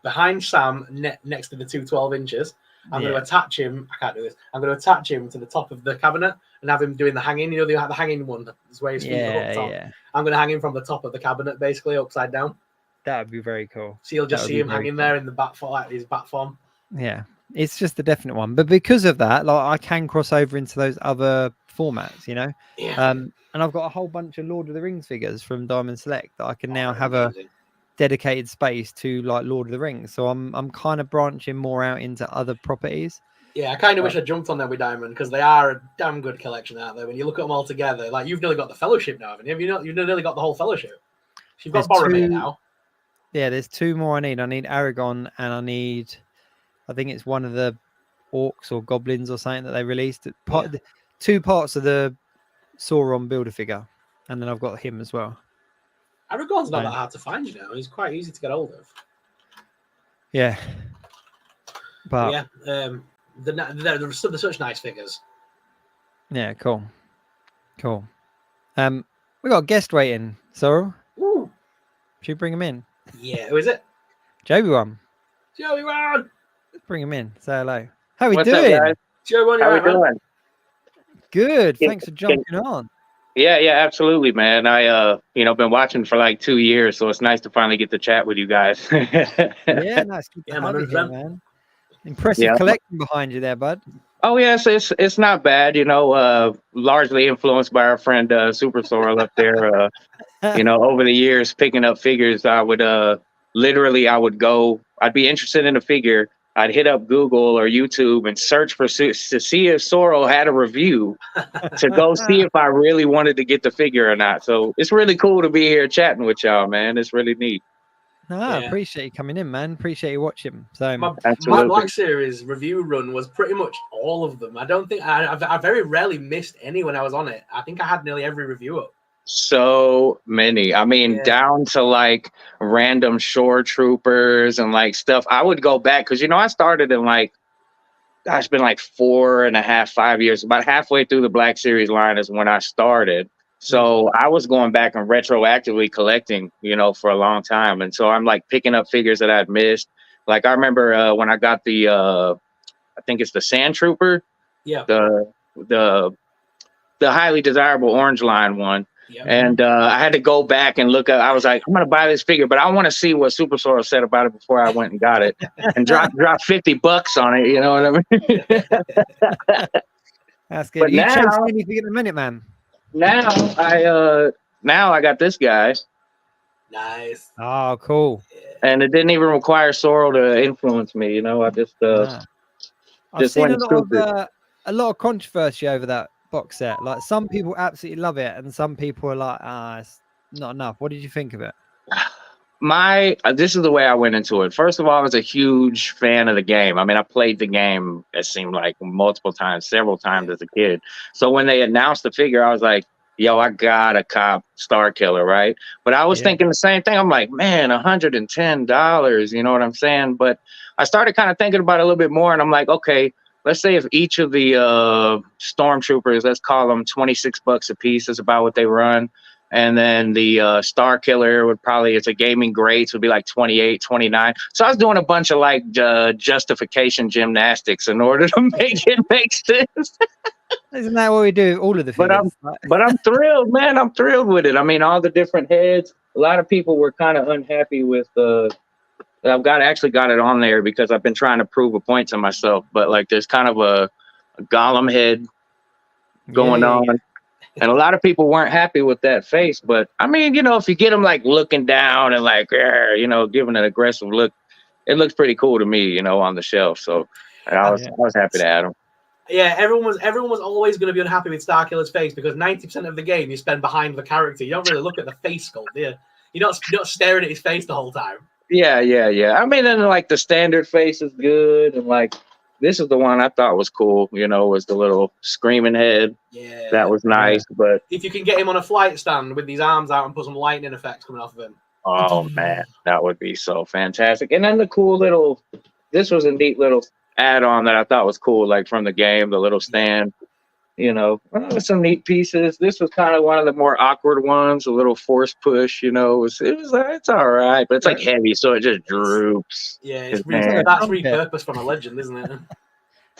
behind Sam next to the 212 inches. I'm going to attach him. I can't do this. I'm going to attach him to the top of the cabinet and have him doing the hanging. You know, the hanging one. That's where his feet are hooked on. Yeah. I'm going to hang him from the top of the cabinet, basically upside down. That would be very cool. So you'll just see him hanging there in the bat form, like his bat form. Yeah, it's just a definite one. But because of that, like I can cross over into those other formats, you know. Yeah. And I've got a whole bunch of Lord of the Rings figures from Diamond Select that I can now have a dedicated space to, like Lord of the Rings. So I'm kind of branching more out into other properties. Yeah, I kind of wish I jumped on there with Diamond, because they are a damn good collection out there. When you look at them all together, like you've nearly got the Fellowship now, haven't you? You've nearly got the whole Fellowship. You've got Boromir now. Yeah, there's two more I need. I need Aragon, and I think it's one of the orcs or goblins or something that they released. Two parts of the Sauron Build-A-Figure, and then I've got him as well. Aragon's not that hard to find, you know. He's quite easy to get hold of. Yeah. But they're such nice figures. Yeah, cool. We got a guest waiting, Sorrel. Ooh. Should we bring him in? Yeah, who is it? Joey-Wan. Joey-Wan! Let's bring him in. Say hello. How are we What's doing? Up, guys? Joey-Wan, how we doing? Good. Thanks for jumping on. Yeah, absolutely, man. I been watching for like 2 years, so it's nice to finally get to chat with you guys. Yeah, nice. Man. Impressive collection behind you there, bud. Oh yes, it's not bad, you know. Largely influenced by our friend SuperSorrell up there. Over the years picking up figures, I would I'd be interested in a figure. I'd hit up Google or YouTube and search to see if Sorrell had a review to go see if I really wanted to get the figure or not. So it's really cool to be here chatting with y'all, man. It's really neat. I appreciate you coming in, man. Appreciate you watching. So my Black Series review run was pretty much all of them. I don't think I very rarely missed any when I was on it. I think I had nearly every review up. So many. I mean, down to like random shore troopers and like stuff. I would go back because, I started in it's been like 4.5, 5 years. About halfway through the Black Series line is when I started. So I was going back and retroactively collecting, for a long time. And so I'm like picking up figures that I'd missed. Like I remember when I got the, I think it's the Sand Trooper. Yeah. The highly desirable orange line one. Yep. And I had to go back and look up. I was like, I'm going to buy this figure, but I want to see what SuperSorrell said about it before I went and got it and drop $50 on it. You know what I mean? That's good. But you now, chose anything in a minute, man. Now I got this guy. Nice. Oh, cool. And it didn't even require Sorrell to influence me. I just I've seen went a lot of controversy over that box set. Like some people absolutely love it, and some people are like, it's not enough. What did you think of it? This is the way I went into it. First of all, I was a huge fan of the game. I mean, I played the game, it seemed like several times as a kid. So when they announced the figure, I was like, yo, I got a cop Star Killer, right? But I was thinking the same thing. I'm like, man, $110, you know what I'm saying? But I started kind of thinking about it a little bit more, and I'm like, okay, let's say if each of the stormtroopers, let's call them $26 a piece, is about what they run. And then the Star Killer would probably, it's a gaming greats, would be like 28, 29. So I was doing a bunch of like justification gymnastics in order to make it make sense. Isn't that what we do? All of the But figures. I'm thrilled, man. I'm thrilled with it. I mean, all the different heads. A lot of people were kind of unhappy with actually got it on there because I've been trying to prove a point to myself. But like, there's kind of a Gollum head going on. And a lot of people weren't happy with that face. But I mean, you know, if you get them like looking down and like, you know, giving an aggressive look, it looks pretty cool to me, you know, on the shelf. So I was happy to add them. Yeah, everyone was always going to be unhappy with Starkiller's face because 90% of the game you spend behind the character. You don't really look at the face sculpt, do you? You're not staring at his face the whole time. Yeah. I mean, and like the standard face is good, and like this is the one I thought was cool. You know, was the little screaming head. Yeah, that was nice. Yeah. But if you can get him on a flight stand with these arms out and put some lightning effects coming off of him, oh man, that would be so fantastic. And then the cool little, this was a neat little add-on that I thought was cool, like from the game, the little stand. You know, some neat pieces. This was kind of one of the more awkward ones, a little force push, you know. It's all right, but it's like heavy, so it just droops. Yeah, that's repurposed from a legend, isn't it?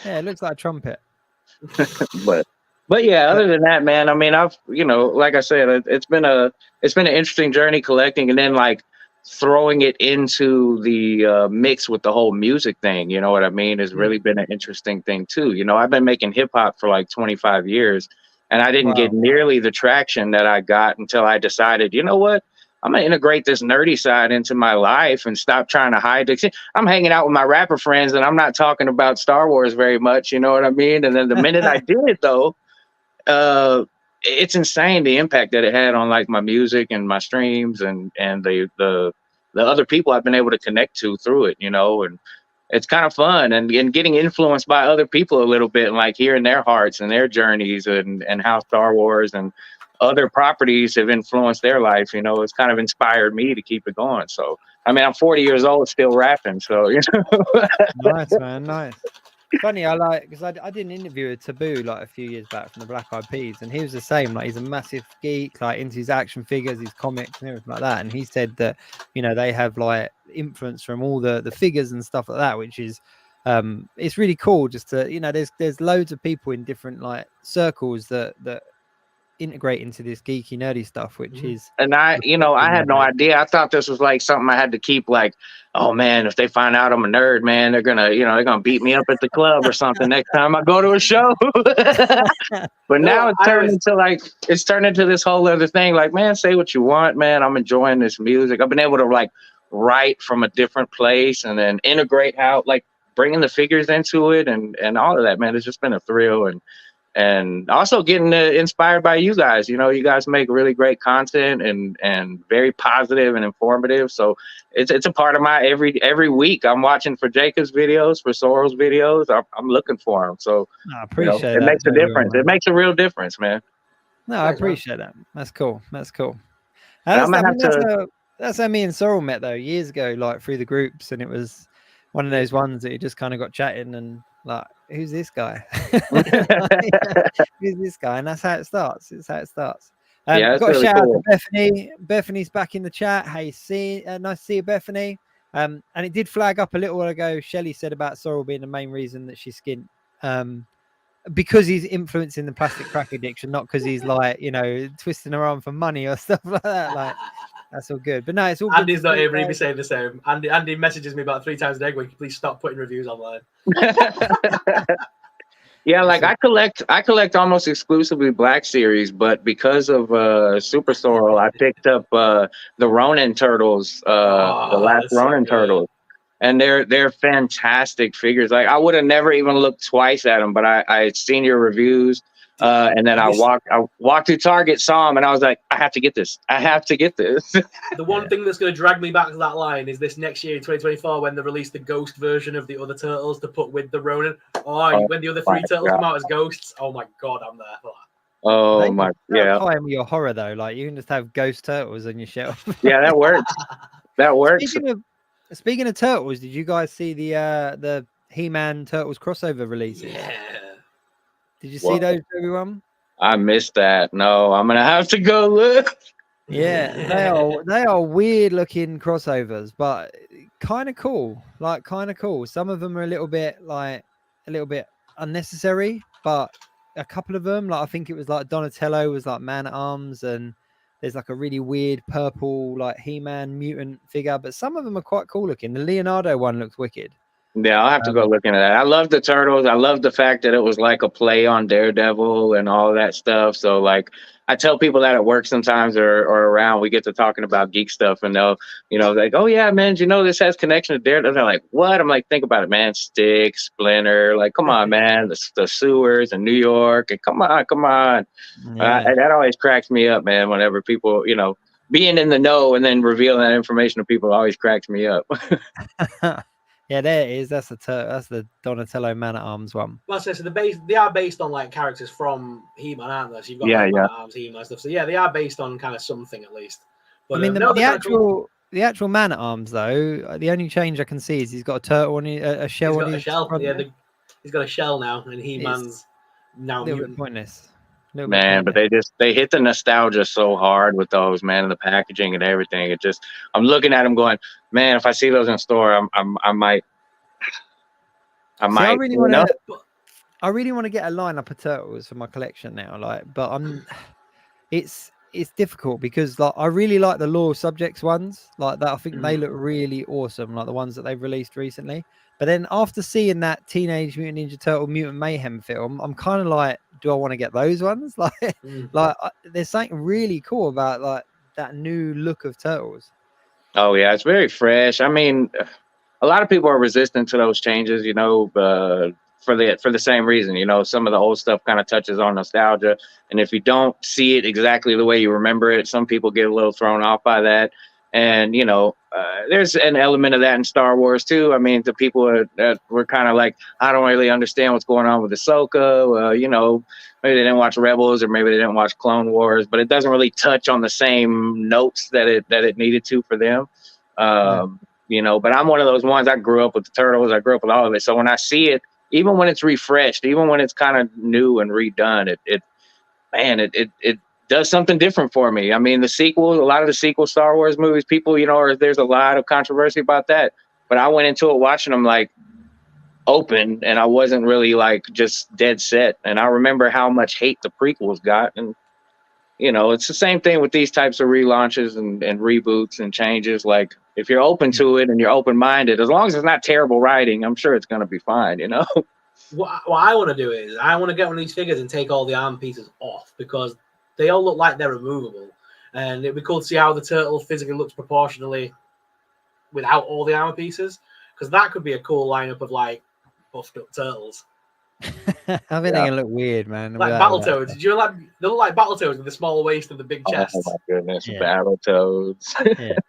Yeah, it looks like a trumpet. But yeah, other than that, man, I mean, I've, you know, like I said, it's been an interesting journey collecting, and then like throwing it into the mix with the whole music thing, you know what I mean, has really been an interesting thing too. You know, I've been making hip hop for like 25 years, and I didn't get nearly the traction that I got until I decided, you know what, I'm gonna integrate this nerdy side into my life and stop trying to hide it. I'm hanging out with my rapper friends and I'm not talking about Star Wars very much, you know what I mean? And then the minute I did it though, it's insane the impact that it had on like my music and my streams and the other people I've been able to connect to through it, you know, and it's kind of fun and getting influenced by other people a little bit and like hearing their hearts and their journeys and how Star Wars and other properties have influenced their life, you know. It's kind of inspired me to keep it going. So I mean, I'm 40 years old still rapping, so you know. Nice, man, nice. Funny, because I did an interview with Taboo like a few years back from the Black Eyed Peas, and he was the same. Like, he's a massive geek, like into his action figures, his comics, and everything like that. And he said that, you know, they have like influence from all the figures and stuff like that, which is it's really cool. Just to, you know, there's loads of people in different like circles that integrate into this geeky nerdy stuff, which is, and I had no idea. I thought this was like something I had to keep like, oh man, if they find out I'm a nerd, man, they're gonna beat me up at the club or something next time I go to a show. But now it's turned into this whole other thing. Like, man, say what you want, man. I'm enjoying this music. I've been able to like write from a different place and then integrate how like bringing the figures into it and all of that, man. It's just been a thrill and also getting inspired by you guys. You know, you guys make really great content and very positive and informative. So it's a part of my every week. I'm watching for Jacob's videos, for Sorrell's videos. I'm looking for them. So I appreciate that. It makes a difference. It makes a real difference, man. No, I appreciate that. That's cool. That's cool. That's how me and Sorrell met though, years ago, like through the groups, and it was one of those ones that you just kind of got chatting and like, who's this guy? Who's this guy? And that's how it starts. It's how it starts. Yeah, got really a shout out cool. to Bethany. Bethany's back in the chat. Hey, nice to see you, Bethany. And it did flag up a little while ago. Shelley said about Sorrell being the main reason that she's skint. Because he's influencing the plastic crack addiction, not because he's like, you know, twisting her arm for money or stuff like that. Like, that's all good. But no, it's all good. Andy's not here, but he'd be saying the same. Andy messages me about 3 times a day going, please stop putting reviews online. Yeah, like I collect almost exclusively Black Series, but because of SuperSorrell, I picked up the Ronin Turtles, the last Ronin Turtles. And they're fantastic figures. Like, I would have never even looked twice at them, but I had seen your reviews, and then I walked through Target, saw them, and I was like, I have to get this. I have to get this. The one thing that's going to drag me back to that line is this next year in 2024 when they release the Ghost version of the other Turtles to put with the Ronin. When the other 3 Turtles come out as ghosts, oh my God, I'm there for that. Oh my, yeah. Time your horror though, like you can just have Ghost Turtles on your shelf. Yeah, that works. That works. Speaking of Turtles, did you guys see the He-Man Turtles crossover releases? Yeah. Did you see those, everyone? I missed that. No, I'm gonna have to go look. Yeah, they are weird looking crossovers, but kind of cool. Like kind of cool. Some of them are a little bit unnecessary, but a couple of them, like I think it was like Donatello was like Man at Arms, and there's like a really weird purple like He-Man mutant figure, but some of them are quite cool looking. The Leonardo one looks wicked. Yeah, I'll have to go look into that. I love the Turtles. I love the fact that it was like a play on Daredevil and all that stuff. So like I tell people that at work sometimes or around, we get to talking about geek stuff and they'll, like, oh yeah, man, this has connection to Daredevil. They're like, what? I'm like, think about it, man. Stick, Splinter, like, come on, man. The sewers in New York, and come on. Yeah. That always cracks me up, man. Whenever people, being in the know and then revealing that information to people always cracks me up. Yeah, there it is. That's the Donatello Man at Arms one. Well, so they are based on like characters from He-Man, aren't they? So you've got Yeah, like yeah. Man at Arms, He-Man stuff. So yeah, they are based on kind of something at least. But I mean, no, the actual Man at Arms though, the only change I can see is he's got a turtle on a shell. He's got a shell. Yeah, he's got a shell now, and He-Man's now a little mutant. bit pointless. Man, but they hit the nostalgia so hard with those, man, and the packaging and everything. It just, I'm looking at them going, man, if I see those in store, I might. I really want to get a lineup of turtles for my collection now. But it's difficult because like I really like the Law Subjects ones like that. I think they look really awesome, like the ones that they've released recently. But then after seeing that Teenage Mutant Ninja Turtle Mutant Mayhem film, I'm kind of like, do I want to get those ones? There's something really cool about like that new look of turtles. Oh yeah, it's very fresh. I mean, a lot of people are resistant to those changes, for the same reason. Some of the old stuff kind of touches on nostalgia, and if you don't see it exactly the way you remember it, some people get a little thrown off by that. And there's an element of that in Star Wars too. I mean, the people that were kind of like, I don't really understand what's going on with Ahsoka. Maybe they didn't watch Rebels or maybe they didn't watch Clone Wars, but it doesn't really touch on the same notes that it needed to for them. But I'm one of those ones. I grew up with the Turtles. I grew up with all of it. So when I see it, even when it's refreshed, even when it's kind of new and redone, it does something different for me. I mean, a lot of the sequel Star Wars movies, people, there's a lot of controversy about that. But I went into it watching them like open, and I wasn't really like just dead set. And I remember how much hate the prequels got. And, it's the same thing with these types of relaunches and reboots and changes. Like, if you're open to it and you're open-minded, as long as it's not terrible writing, I'm sure it's going to be fine, What I want to do is I want to get one of these figures and take all the arm pieces off because they all look like they're removable. And it'd be cool to see how the turtle physically looks proportionally without all the armor pieces, because that could be a cool lineup of like buffed up turtles. I think they're gonna look weird, man. Like Battletoads. Did you like they look like Battletoads with the small waist and the big chest? Oh my goodness, Battletoads. Yeah.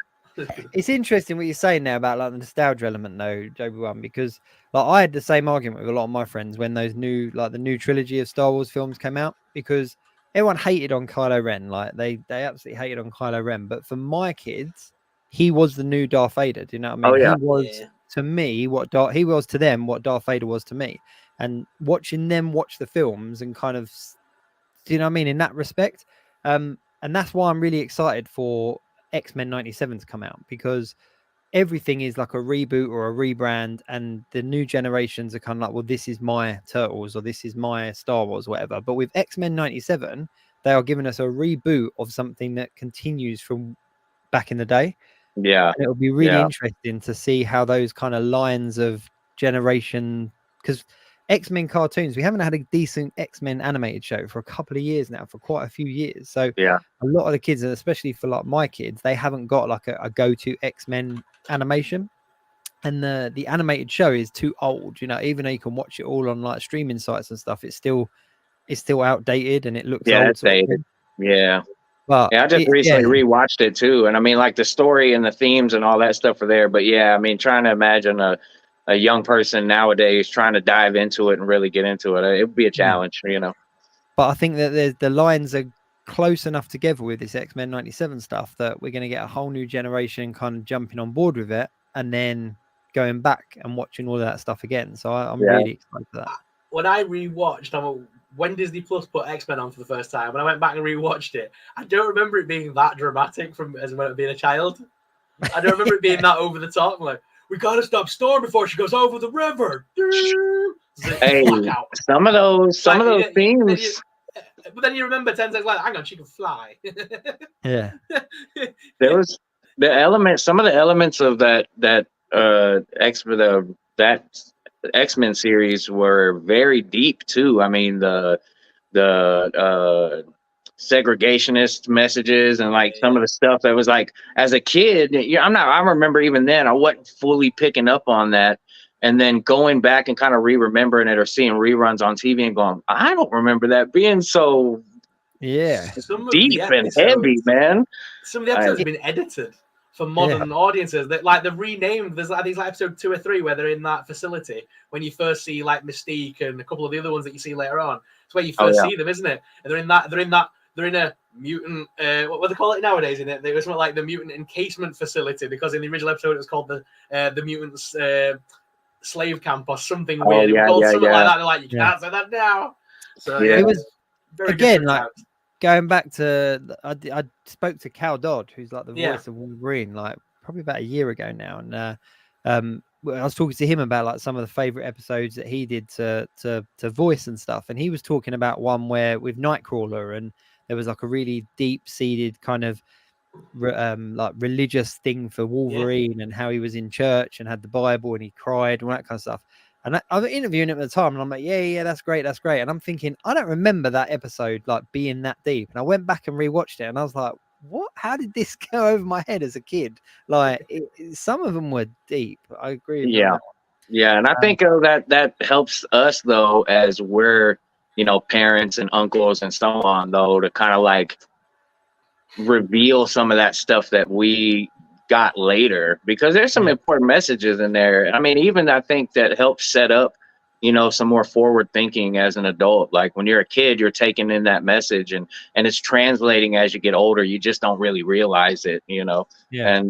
It's interesting what you're saying now about like the nostalgia element though, Joby One, because like I had the same argument with a lot of my friends when those the new trilogy of Star Wars films came out, because everyone hated on Kylo Ren. Like they absolutely hated on Kylo Ren. But for my kids, he was the new Darth Vader. Do you know what I mean? Oh, yeah. He was to me he was to them what Darth Vader was to me. And watching them watch the films and kind of, do you know what I mean, in that respect. And that's why I'm really excited for X-Men 97 to come out, because everything is like a reboot or a rebrand, and the new generations are kind of like, well, this is my Turtles or this is my Star Wars, whatever. But with X-Men 97, they are giving us a reboot of something that continues from back in the day. Yeah. And it'll be really interesting to see how those kind of lines of generation, because X-Men cartoons, we haven't had a decent X-Men animated show for a couple of years now, for quite a few years. So a lot of the kids, and especially for like my kids, they haven't got like a go-to X-Men animation, and the animated show is too old. Even though you can watch it all on like streaming sites and stuff, it's still outdated and it looks old. It's dated. Yeah. But I just recently rewatched it too, and I mean, like the story and the themes and all that stuff are there. But I mean, trying to imagine a young person nowadays trying to dive into it and really get into it, it would be a challenge, But I think that the lines are close enough together with this X-Men 97 stuff that we're going to get a whole new generation kind of jumping on board with it and then going back and watching all of that stuff again. So I'm really excited for that. When I rewatched, when Disney Plus put X-Men on for the first time, when I went back and rewatched it, I don't remember it being that dramatic from as when being a child. I don't remember it being that over the top. I'm like, we gotta stop Storm before she goes over the river. Hey, some of those themes. But then you remember 10 seconds later, hang on, she can fly. Yeah. There was some of the elements of that X-Men series were very deep too. I mean, the segregationist messages and like some of the stuff that was like, as a kid, I remember even then I wasn't fully picking up on that. And then going back and kind of remembering it or seeing reruns on TV and going, I don't remember that being so deep and heavy, man. Some of the episodes have been edited for modern audiences. That like they've renamed. There's like these like episode 2 or 3 where they're in that facility when you first see like Mystique and a couple of the other ones that you see later on. It's where you first see them, isn't it? And they're in a mutant. What do they call it nowadays? In it, they were something like the mutant encasement facility because in the original episode it was called the mutants. Slave camp or something weird. It was called something like that. They're like, you can't say that now. So it was again like going back to. I spoke to Cal Dodd, who's like the voice of Wolverine, like probably about a year ago now, and I was talking to him about like some of the favorite episodes that he did to voice and stuff, and he was talking about one where with Nightcrawler, and there was like a really deep-seated kind of like religious thing for Wolverine and how he was in church and had the Bible and he cried and all that kind of stuff. And I was interviewing him at the time and I'm like, yeah, that's great. And I'm thinking, I don't remember that episode like being that deep. And I went back and rewatched it and I was like, what? How did this go over my head as a kid? Like some of them were deep. I agree with that. Yeah, and I think that helps us though, as we're parents and uncles and so on, though, to kind of like reveal some of that stuff that we got later, because there's some important messages in there. I mean, even I think that helps set up some more forward thinking as an adult. Like when you're a kid, you're taking in that message and it's translating as you get older. You just don't really realize it, and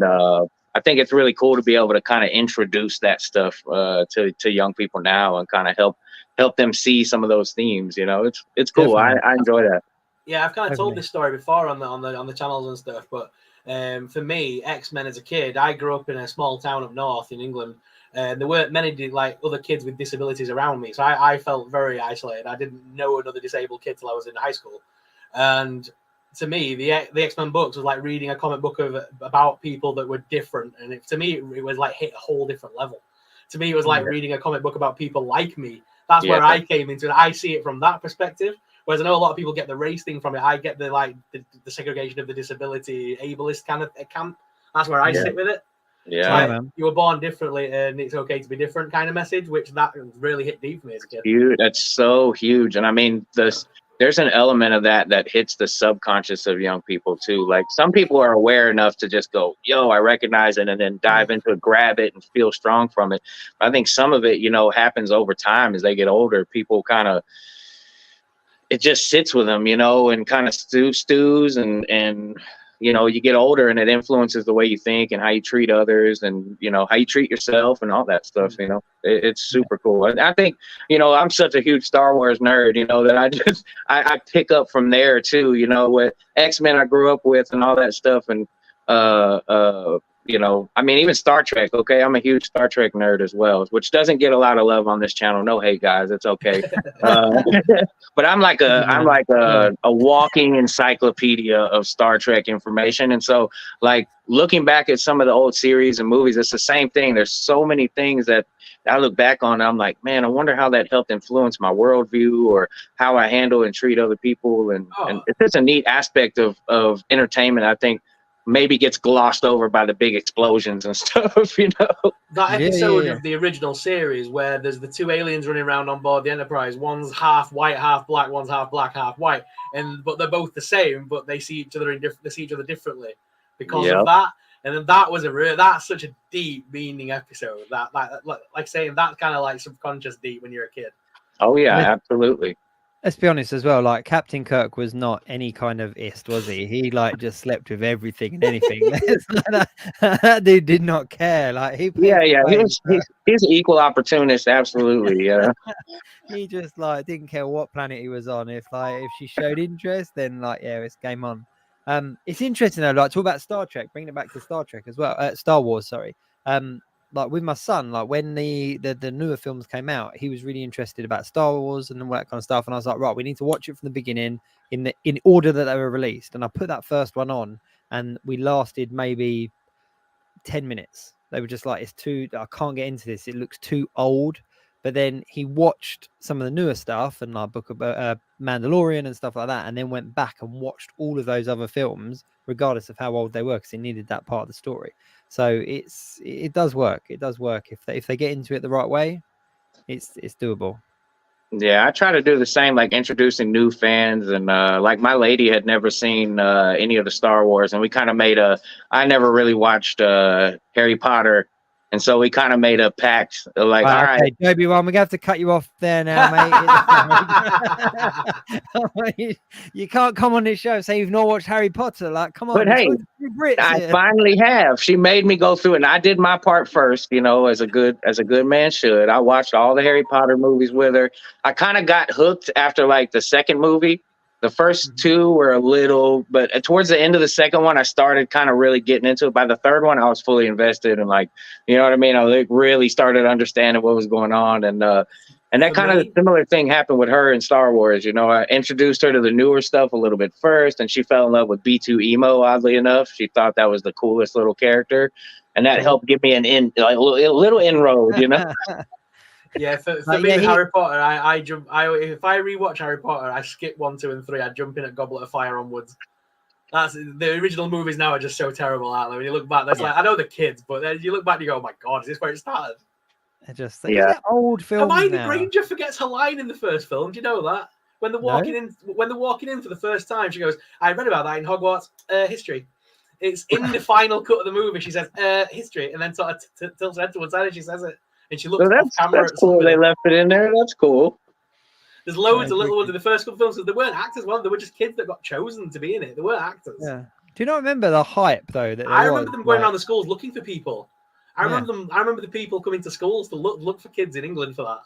I think it's really cool to be able to kind of introduce that stuff to young people now and kind of help them see some of those themes. It's cool. I enjoy that. Yeah, I've kind of told this story before on the channels and stuff, but for me, X-Men as a kid, I grew up in a small town up north in England, and there weren't many like other kids with disabilities around me, so I felt very isolated. I didn't know another disabled kid till I was in high school, and to me, the X-Men books was like reading a comic book about people that were different, and to me, it was like hit a whole different level. To me, it was like reading a comic book about people like me. That's where I came into it. I see it from that perspective. Whereas I know a lot of people get the race thing from it. I get the segregation of the disability ableist kind of camp. That's where I sit with it. Yeah, like, you were born differently and it's okay to be different kind of message, which that really hit deep for me as a kid. Huge. That's so huge. And I mean, there's an element of that hits the subconscious of young people too. Like some people are aware enough to just go, yo, I recognize it, and then dive into it, grab it and feel strong from it. But I think some of it, happens over time as they get older. People kind of, it just sits with them, and kind of stews and you get older and it influences the way you think and how you treat others and, how you treat yourself and all that stuff, it's super cool. And I think, I'm such a huge Star Wars nerd, that I pick up from there too, with X-Men I grew up with and all that stuff. And, I mean, even Star Trek. Okay. I'm a huge Star Trek nerd as well, which doesn't get a lot of love on this channel. No hate, guys. It's okay. But I'm like a walking encyclopedia of Star Trek information. And so like looking back at some of the old series and movies, it's the same thing. There's so many things that I look back on and I'm like, man, I wonder how that helped influence my worldview or how I handle and treat other people. And it's just a neat aspect of entertainment, I think, maybe gets glossed over by the big explosions and stuff, That episode of the original series where there's the two aliens running around on board the Enterprise. One's half white, half black. One's half black, half white. But they're both the same, but they see each other differently because of that. And then that was that's such a deep meaning episode. That like saying that's kind of like subconscious deep when you're a kid. Oh yeah, absolutely. Let's be honest as well. Like Captain Kirk was not any kind of ist, was he? He like just slept with everything and anything. That dude did not care. Like he's an equal opportunist. Absolutely. Yeah. he just like didn't care what planet he was on. If she showed interest, then like yeah, it's game on. It's interesting though, like talk about Star Trek, bringing it back to Star Trek as well. Star Wars, sorry. Like with my son, like when the newer films came out, he was really interested about Star Wars and all that kind of stuff. And I was like, right, we need to watch it from the beginning in order that they were released. And I put that first one on, and we lasted maybe 10 minutes. They were just like, it's too, I can't get into this. It looks too old. But then he watched some of the newer stuff and like Book of Mandalorian and stuff like that, and then went back and watched all of those other films, regardless of how old they were, because he needed that part of the story. So it does work. It does work if they get into it the right way. It's doable. Yeah, I try to do the same, like introducing new fans, and like my lady had never seen any of the Star Wars, and we kind of made I never really watched Harry Potter, and so we kind of made a pact, like, all right, okay, Joby, one, we're gonna have to cut you off there now, mate. You can't come on this show and say you've not watched Harry Potter. Like, come on. But hey, I finally have. She made me go through it, and I did my part first, you know, as a good man should. I watched all the Harry Potter movies with her. I kind of got hooked after like the second movie. The first two were a little, but towards the end of the second one, I started kind of really getting into it. By the third one, I was fully invested, and like, you know what I mean? I like really started understanding what was going on, and that kind of similar thing happened with her in Star Wars. You know, I introduced her to the newer stuff a little bit first, and she fell in love with B2 Emo. Oddly enough, she thought that was the coolest little character, and that helped give me a little inroad. You know. Yeah, for me, Harry Potter, if I rewatch Harry Potter, I skip 1, 2, and 3. I jump in at Goblet of Fire onwards. That's the original movies now are just so terrible, aren't they? When you look back, there's like, I know the kids, but then you look back and you go, oh my god, is this where it started? Just old films. Hermione Granger forgets her line in the first film. Do you know that? When they're walking in for the first time, she goes, I read about that in Hogwarts history. It's in the final cut of the movie. She says history, and then sort of tilts her head to one side and she says it. And she looks off camera. That's cool. They left it in there. That's cool. There's loads of little ones in the first couple of films because they weren't actors. Well, they were just kids that got chosen to be in it. They weren't actors. Yeah. Do you not remember the hype though? I remember them going around the schools looking for people. I remember the people coming to schools to look for kids in England for that.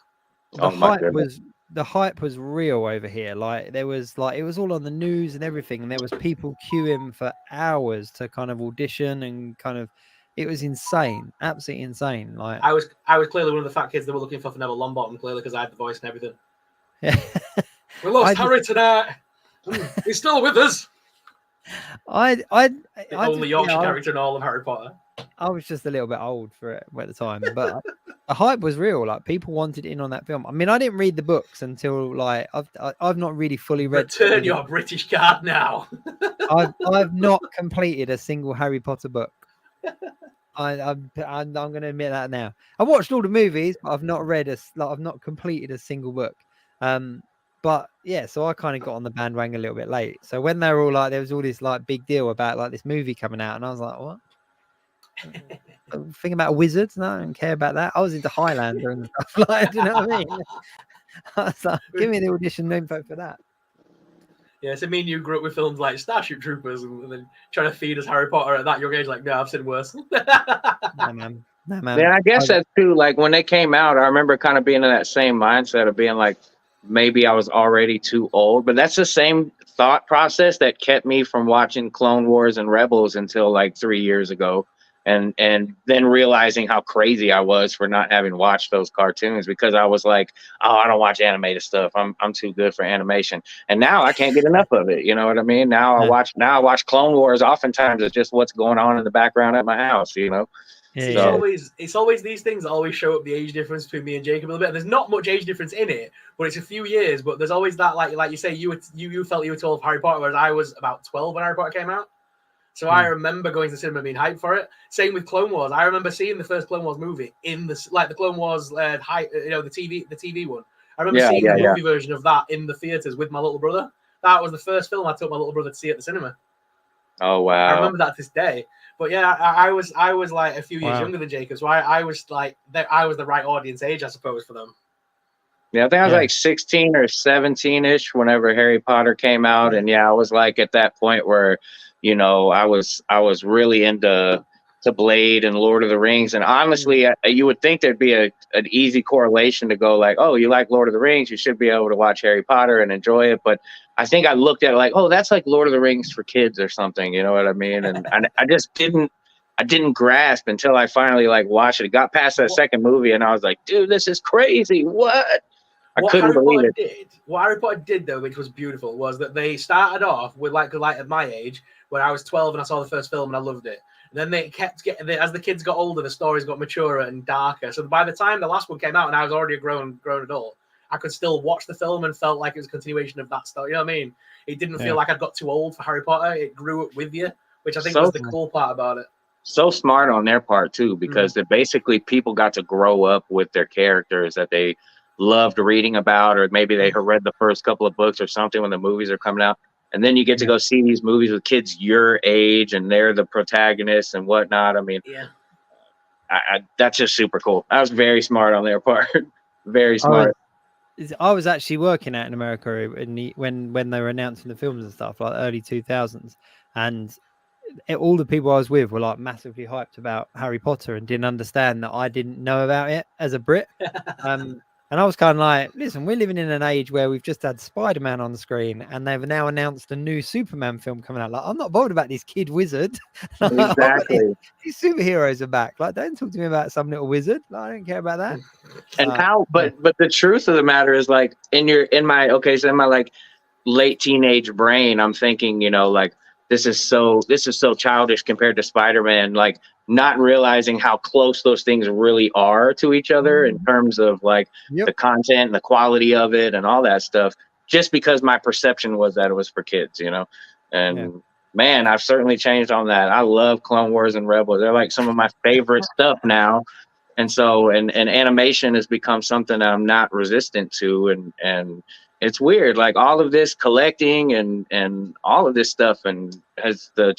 The hype was real over here. Like there was it was all on the news and everything, and there was people queuing for hours to kind of audition and kind of. It was insane, absolutely insane. Like I was clearly one of the fat kids that were looking for Neville Longbottom, clearly because I had the voice and everything. Yeah. We lost Harry tonight. He's still with us. The only Yorkshire character in all of Harry Potter. I was just a little bit old for it at the time, but the hype was real. Like people wanted in on that film. I mean, I didn't read the books until like I've not really fully read. Return your British card now. I've not completed a single Harry Potter book. I'm going to admit that now. I watched all the movies, but I've not read I've not completed a single book. But yeah, so I kind of got on the bandwagon a little bit late. So when they were all like, there was all this like big deal about like this movie coming out, and I was like, what? Think about wizards? No, I don't care about that. I was into Highlander and stuff like. Do you know what I mean? I was like, give me the audition info for that. Yeah, so me and you grew up with films like Starship Troopers and then trying to feed us Harry Potter at that young age. Like, no, I've seen worse. No, man. Yeah, I guess that's true. Like when they came out, I remember kind of being in that same mindset of being like, maybe I was already too old. But that's the same thought process that kept me from watching Clone Wars and Rebels until like 3 years ago. And then realizing how crazy I was for not having watched those cartoons because I was like, oh, I don't watch animated stuff. I'm too good for animation. And now I can't get enough of it. You know what I mean? Now I watch Clone Wars. Oftentimes it's just what's going on in the background at my house, you know? Yeah. It's always these things that always show up the age difference between me and Jacob a little bit. And there's not much age difference in it, but it's a few years. But there's always that, like you say, you felt you were 12 Harry Potter, whereas I was about 12 when Harry Potter came out. So I remember going to the cinema being hyped for it. Same with Clone Wars. I remember seeing the first Clone Wars movie in the Clone Wars the TV one. I remember seeing the movie version of that in the theaters with my little brother. That was the first film I took my little brother to see at the cinema. Oh wow! I remember that to this day. But yeah, I was like a few years younger than Jacob, so I was like I was the right audience age, I suppose, for them. Yeah, I think I was like 16 or 17-ish whenever Harry Potter came out, and I was like at that point where, you know, I was really into to Blade and Lord of the Rings. And honestly, you would think there'd be an easy correlation to go like, oh, you like Lord of the Rings, you should be able to watch Harry Potter and enjoy it. But I think I looked at it like, oh, that's like Lord of the Rings for kids or something. You know what I mean? And I just didn't grasp until I finally like watched it. Got past that second movie and I was like, dude, this is crazy. What? I couldn't believe it. What Harry Potter did, though, which was beautiful, was that they started off with like at my age, when I was 12 and I saw the first film and I loved it. And then they kept getting, as the kids got older, the stories got maturer and darker. So by the time the last one came out and I was already a grown adult, I could still watch the film and felt like it was a continuation of that story. You know what I mean? It didn't feel like I got too old for Harry Potter. It grew up with you, which I think was the cool part about it. So smart on their part too, because they're basically people got to grow up with their characters that they loved reading about, or maybe they read the first couple of books or something when the movies are coming out. And then you get to go see these movies with kids your age and they're the protagonists and whatnot. I mean, that's just super cool. That was very smart on their part. Very smart. I was actually working out in America when they were announcing the films and stuff, like early 2000s. And all the people I was with were like massively hyped about Harry Potter and didn't understand that I didn't know about it as a Brit. And I was kind of like, listen, we're living in an age where we've just had Spider-Man on the screen and they've now announced a new Superman film coming out. Like, I'm not bothered about this kid wizard. Exactly. These superheroes are back. Like, don't talk to me about some little wizard. Like, I don't care about that. And but the truth of the matter is, like, in my like late teenage brain, I'm thinking, you know, like, this is so childish compared to Spider-Man, like not realizing how close those things really are to each other in terms of like the content and the quality of it and all that stuff, just because my perception was that it was for kids, you know. And man, I've certainly changed on that. I love Clone Wars and Rebels. They're like some of my favorite stuff now. And so and animation has become something that I'm not resistant to, and it's weird, like all of this collecting and all of this stuff, and has the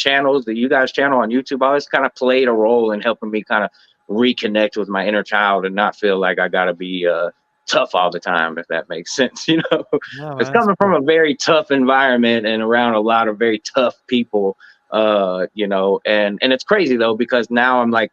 you guys channel on YouTube always kind of played a role in helping me kind of reconnect with my inner child and not feel like I gotta be tough all the time, if that makes sense. You know, it's coming from a very tough environment and around a lot of very tough people, you know, and it's crazy though, because now I'm like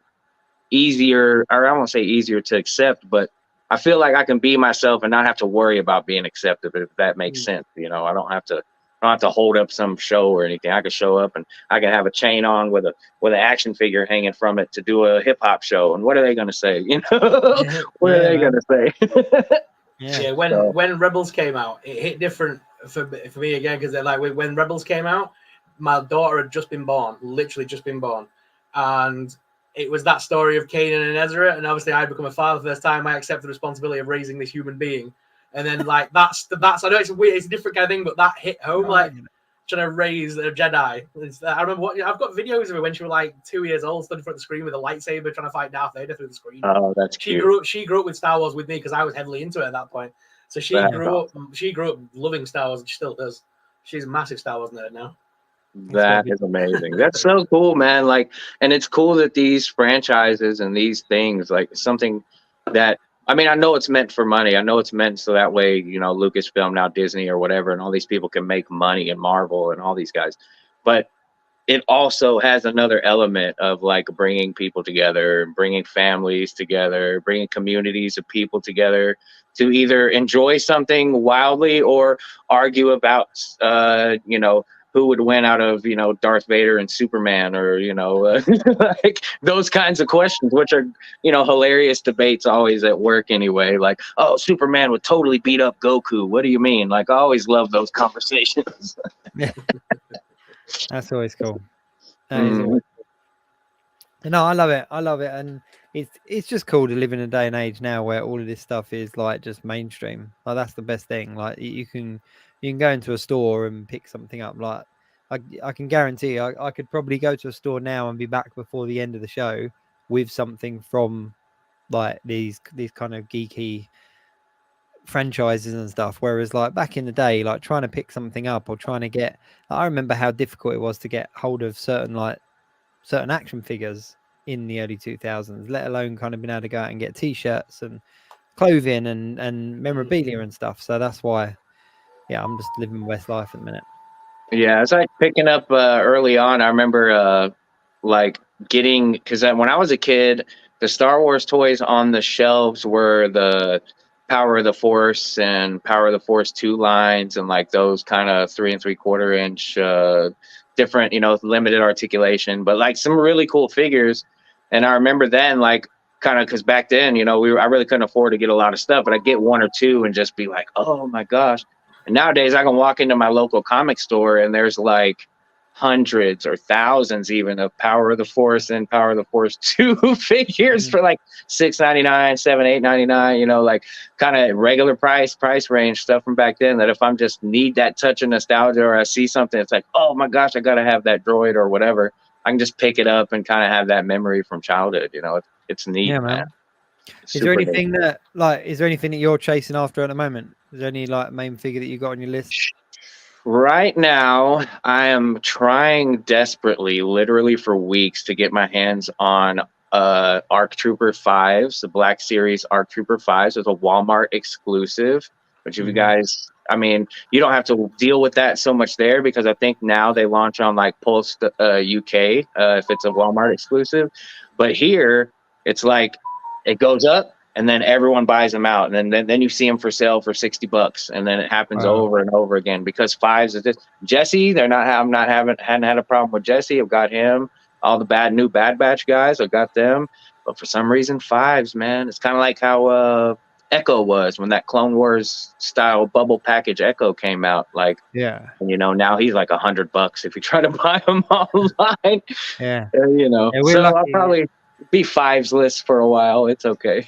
easier, or I won't say easier to accept, but I feel like I can be myself and not have to worry about being accepted, if that makes sense. You know, I don't have to hold up some show or anything. I can show up and I can have a chain on with an action figure hanging from it to do a hip hop show. And what are they going to say? You know, what are they going to say? When Rebels came out, it hit different for me again, because they're like, when Rebels came out, my daughter had just been born, literally just been born, and it was that story of Kanan and Ezra, and obviously I become a father for the first time. I accept the responsibility of raising this human being, and then like that's I know it's weird, it's a different kind of thing, but that hit home, like trying to raise a Jedi. I remember I've got videos of her when she was like 2 years old, stood in front of the screen with a lightsaber trying to fight Darth Vader through the screen. Oh, that's cute. She grew up with Star Wars with me because I was heavily into it at that point. So she grew up loving Star Wars, and she still does. She's a massive Star Wars nerd now. That is amazing. That's so cool, man. Like, and it's cool that these franchises and these things, like something that, I mean, I know it's meant for money. I know it's meant so that way, you know, Lucasfilm, now Disney or whatever, and all these people can make money, and Marvel and all these guys. But it also has another element of like bringing people together, bringing families together, bringing communities of people together to either enjoy something wildly or argue about, you know, who would win out of, you know, Darth Vader and Superman, or, you know, like those kinds of questions, which are, you know, hilarious debates always at work anyway. Like, oh, Superman would totally beat up Goku. What do you mean? Like, I always love those conversations. That's always cool. No, I love it. And it's just cool to live in a day and age now where all of this stuff is like just mainstream. Like, that's the best thing. Like, you can go into a store and pick something up. Like, I can guarantee I could probably go to a store now and be back before the end of the show with something from like these kind of geeky franchises and stuff. Whereas like back in the day, like trying to pick something up or trying to get, I remember how difficult it was to get hold of certain action figures in the early 2000s, let alone kind of being able to go out and get t-shirts and clothing and memorabilia and stuff. So that's why, yeah, I'm just living my best life at the minute. Yeah, it's like picking up early on. I remember like getting, because when I was a kid, the Star Wars toys on the shelves were the Power of the Force and Power of the Force 2 lines, and like those kind of 3 3/4 inch different, limited articulation, but like some really cool figures. And I remember then, like, kind of, because back then, I really couldn't afford to get a lot of stuff, but I get one or two and just be like, oh my gosh. And nowadays I can walk into my local comic store and there's like hundreds or thousands even of Power of the Force and Power of the Force 2 figures for like $6.99, $7, $8.99, like kind of regular price range stuff from back then, that if I'm just need that touch of nostalgia, or I see something, it's like, oh my gosh, I gotta have that droid or whatever, I can just pick it up and kind of have that memory from childhood. It's neat, Yeah, man. Is there anything that you're chasing after at the moment? Is there any like main figure that you got on your list? Right now, I am trying desperately, literally for weeks, to get my hands on ARC Trooper 5s, the Black Series ARC Trooper 5s. It's a Walmart exclusive, which if you guys, I mean, you don't have to deal with that so much there, because I think now they launch on like Pulse UK if it's a Walmart exclusive. But here, it's like it goes up, and then everyone buys them out, and then you see them for sale for $60, and then it happens over and over again, because 5s is just Jesse. Hadn't had a problem with Jesse. I've got him. All the new Bad Batch guys, I've got them. But for some reason, 5s, man, it's kind of like how Echo was when that Clone Wars style bubble package Echo came out. Like, yeah, now he's like $100 if you try to buy him online. Yeah, so I'll probably be 5s list for a while. It's okay.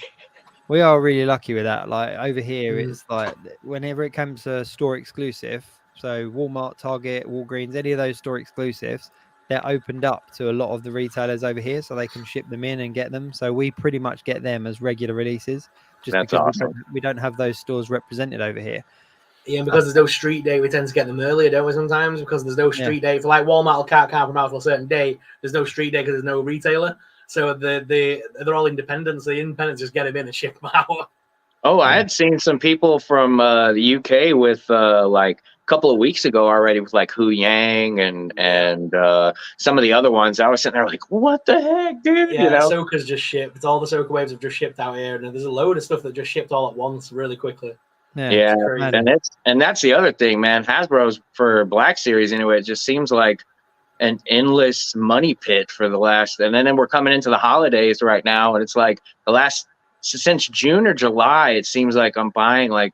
We are really lucky with that. Like over here, it's like whenever it comes to store exclusive, so Walmart, Target, Walgreens, any of those store exclusives, they're opened up to a lot of the retailers over here, so they can ship them in and get them. So we pretty much get them as regular releases, just That's because awesome. we don't have those stores represented over here. Yeah, and because there's no street day, we tend to get them earlier, don't we, sometimes? Because there's no street day. For like Walmart can't come out for a certain day, there's no street day because there's no retailer. So they're all independents. The independents just get them in and ship them out. Oh, I had seen some people from the UK with like a couple of weeks ago already with like Hu Yang and some of the other ones. I was sitting there like, what the heck, dude? Yeah, Ahsoka's just shipped. It's all the Ahsoka waves have just shipped out here, and there's a load of stuff that just shipped all at once really quickly. Yeah, and that's the other thing, man. Hasbro's for Black Series anyway. It just seems like an endless money pit for the last, and then we're coming into the holidays right now, and it's like since June or July, it seems like I'm buying like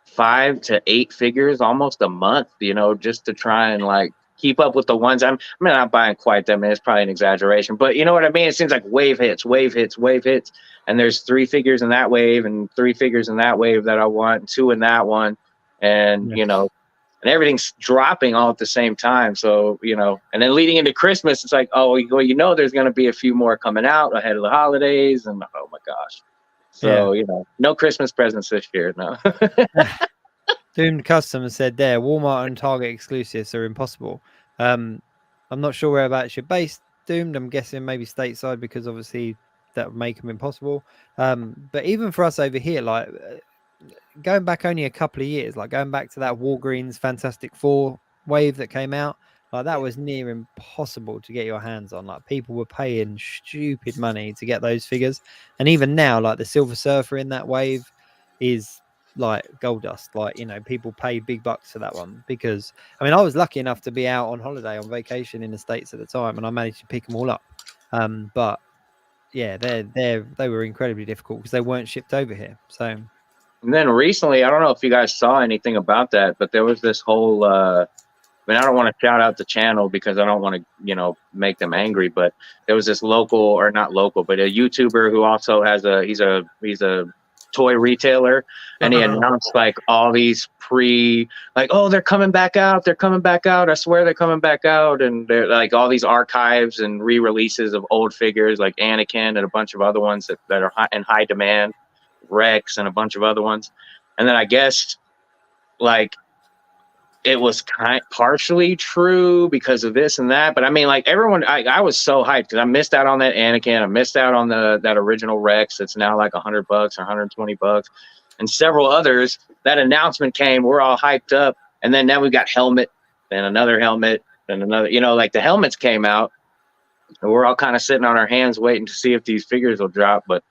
5 to 8 figures almost a month, just to try and like keep up with the ones. I'm not buying quite that many. It's probably an exaggeration, but you know what I mean? It seems like wave hits. And there's 3 figures in that wave and 3 figures in that wave that I want, 2 in that one. And, and everything's dropping all at the same time. So, and then leading into Christmas, it's like, oh, well, there's going to be a few more coming out ahead of the holidays. And oh my gosh. So, no Christmas presents this year. No. Doomed Custom said there, Walmart and Target exclusives are impossible. I'm not sure whereabouts you're based, Doomed. I'm guessing maybe stateside, because obviously that would make them impossible. But even for us over here, like going back only a couple of years, like going back to that Walgreens Fantastic Four wave that came out, like that was near impossible to get your hands on. Like people were paying stupid money to get those figures. And even now, like the Silver Surfer in that wave is like gold dust. Like, people pay big bucks for that one, because I was lucky enough to be out on holiday on vacation in the States at the time, and I managed to pick them all up. But yeah, they were incredibly difficult because they weren't shipped over here. So, and then recently, I don't know if you guys saw anything about that, but there was this whole I don't want to shout out the channel because I don't want to, make them angry, but there was this not local, but a YouTuber who also has he's a toy retailer, and he announced like all these they're coming back out. I swear they're coming back out. And they're like all these archives and re-releases of old figures like Anakin and a bunch of other ones that are in high demand, Rex and a bunch of other ones. And then I guess like it was partially true because of this and that, but everyone, I was so hyped because I missed out on that Anakin. I missed out on that original Rex that's now like $100 or $120, and several others. That announcement came, we're all hyped up, and then we got helmet and another helmet and another. Like the helmets came out, we're all kind of sitting on our hands waiting to see if these figures will drop. But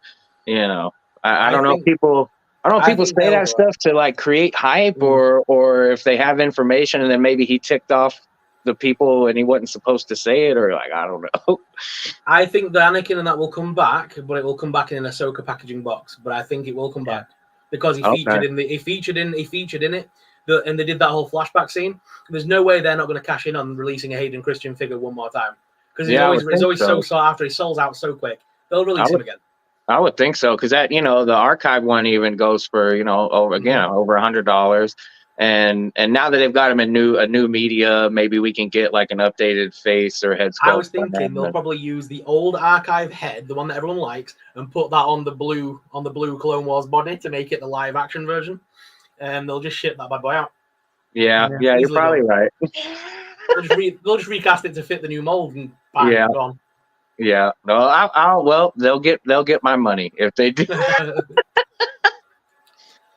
you know, I don't know if people. I don't know if I people think say they'll that drop. stuff to like create hype, Mm. or if they have information and then maybe he ticked off the people and he wasn't supposed to say it, or like I don't know. I think the Anakin and that will come back, but it will come back in an Ahsoka packaging box. But I think it will come Yeah. back because he Okay. featured in it. And they did that whole flashback scene. There's no way they're not going to cash in on releasing a Hayden Christian figure one more time because Yeah, I would he's think always so sought after. He sells out so quick. They'll release him again. I would think so, because that, the archive one even goes for, over $100. And now that they've got him in a new media, maybe we can get like an updated face or head sculpt. I was thinking they'll probably use the old archive head, the one that everyone likes, and put that on the blue Clone Wars body to make it the live action version. And they'll just ship that bad boy out. Yeah, you're probably right. They'll just recast it to fit the new mold and bang, Yeah. gone. Yeah. No, well, they'll get my money if they do.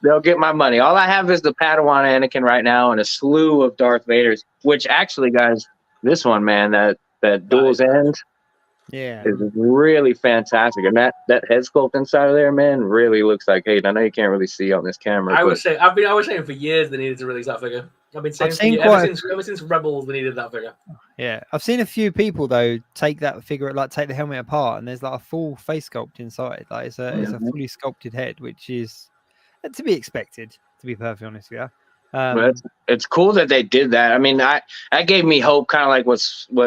They'll get my money. All I have is the Padawan Anakin right now and a slew of Darth Vaders, which actually, guys, this one, man, that dual's end is really fantastic. And that head sculpt inside of there, man, really looks like, hey, I know you can't really see on this camera. I was saying for years they needed to release that figure. I've been saying ever since Rebels they needed that figure. Yeah, I've seen a few people though take that figure, like take the helmet apart, and there's like a full face sculpt inside. Like it's a fully sculpted head, which is to be expected. To be perfectly honest with you, but it's cool that they did that. I mean, that gave me hope, kind of like what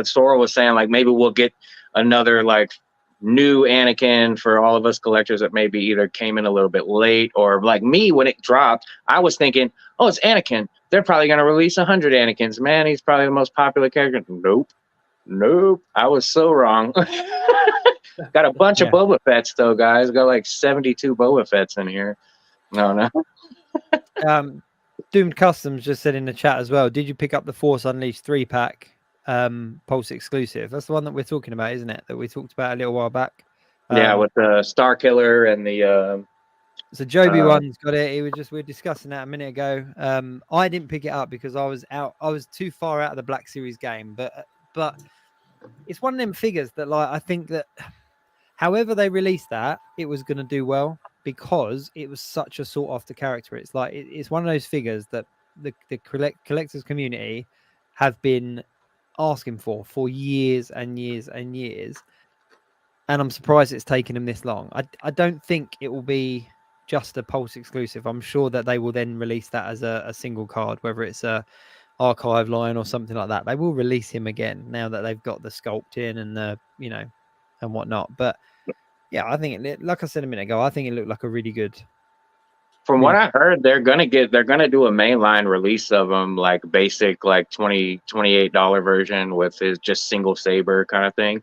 Sorrell was saying. Like maybe we'll get another like new Anakin for all of us collectors that maybe either came in a little bit late, or like me when it dropped, I was thinking, oh, it's Anakin. They're probably going to release 100 Anakins. Man, he's probably the most popular character. Nope. I was so wrong. Got a bunch of Boba Fett's though, guys. Got like 72 Boba Fett's in here. No. Doomed Customs just said in the chat as well, did you pick up the Force Unleashed 3-pack Pulse exclusive? That's the one that we're talking about, isn't it? That we talked about a little while back. Yeah, with the Star Killer and the so Joby one's got it. We were discussing that a minute ago. I didn't pick it up because I was too far out of the Black Series game, but it's one of them figures that like I think that however they released that, it was going to do well because it was such a sought after character. It's like it's one of those figures that the collectors community have been asking for years and years and years, and I'm surprised it's taken them this long. I don't think it will be just a Pulse exclusive. I'm sure that they will then release that as a single card, whether it's a archive line or something like that. They will release him again now that they've got the sculpt in and the and whatnot. But yeah, I think like I said a minute ago, I think it looked like a really good. From what I heard, they're gonna do a mainline release of them, like basic, like $28 version with his just single saber kind of thing.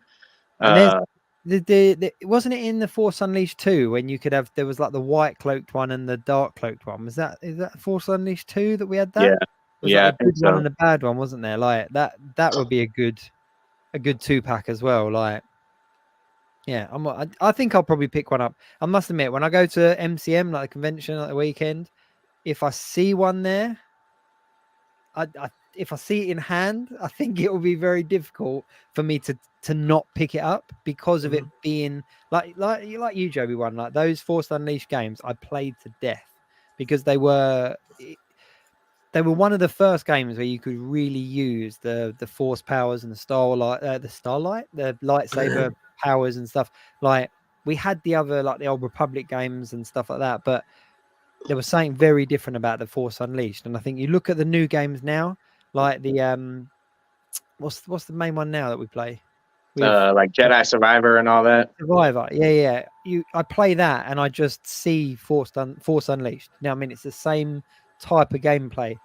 Wasn't it in the Force Unleashed 2 when you could have, there was like the white cloaked one and the dark cloaked one? Is that Force Unleashed 2 that we had that? Yeah, like a good one and a bad one, wasn't there? Like that would be a good 2-pack as well. Like, yeah, I think I'll probably pick one up. I must admit, when I go to MCM, like the convention at the weekend, if I see one there, if I see it in hand, I think it will be very difficult for me to not pick it up because of it being like you, Joby one, like those Force Unleashed games I played to death because they were one of the first games where you could really use the Force powers and the starlight, the lightsaber powers and stuff. Like we had the other, like the old Republic games and stuff like that, but there was something very different about the Force Unleashed. And I think you look at the new games now, like the what's the main one now that we play? Like Jedi Survivor and all that. Survivor, yeah. I play that and I just see Force Unleashed. Now, I mean, it's the same type of gameplay.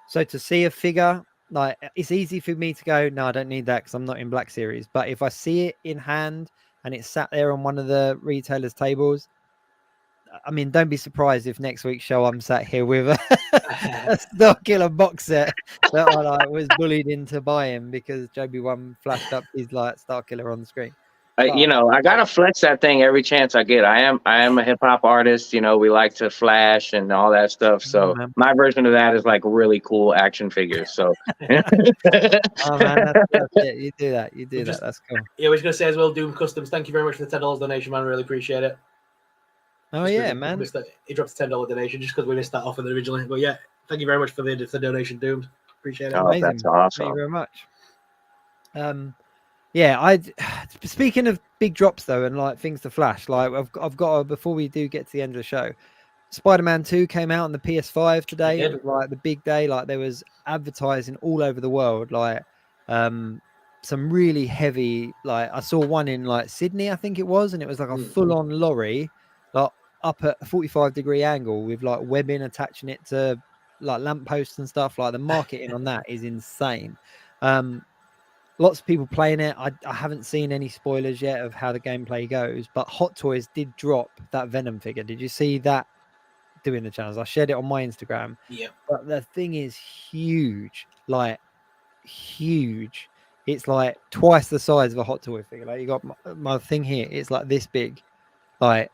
So to see a figure, like it's easy for me to go, no, I don't need that because I'm not in Black Series. But if I see it in hand and it's sat there on one of the retailers' tables, I mean, don't be surprised if next week's show I'm sat here with a Star Killer box set that I was bullied into buying because Joby One flashed up his like Star Killer on the screen. You know, I gotta flex that thing every chance I get. I am a hip hop artist. You know, we like to flash and all that stuff. So man. my version of that is like really cool action figures. So Oh man, that's it. You do that. You do that. That's cool. Yeah, we're just gonna say as well, Doom Customs. Thank you very much for the $10 donation, man. Really appreciate it. Oh Just yeah, we man. missed that. He dropped a $10 donation just because we missed that offer originally. But yeah, thank you very much for the donation, Doom. Appreciate it. Oh, Amazing. that's awesome. Thank you very much. Yeah, speaking of big drops though, and like things to flash, like I've got before we do get to the end of the show, Spider-Man 2 came out on the PS5 today. It was like the big day. Like there was advertising all over the world. Like some really heavy. Like I saw one in like Sydney, I think it was, and it was like a full-on lorry, like up at a 45-degree angle with like webbing attaching it to like lampposts and stuff. Like the marketing on that is insane. Lots of people playing it. I haven't seen any spoilers yet of how the gameplay goes, but Hot Toys did drop that Venom figure. Did you see that doing the channels? I shared it on my Instagram. Yeah. But the thing is huge, like huge. It's like twice the size of a Hot Toy figure. Like you got my thing here. It's like this big, like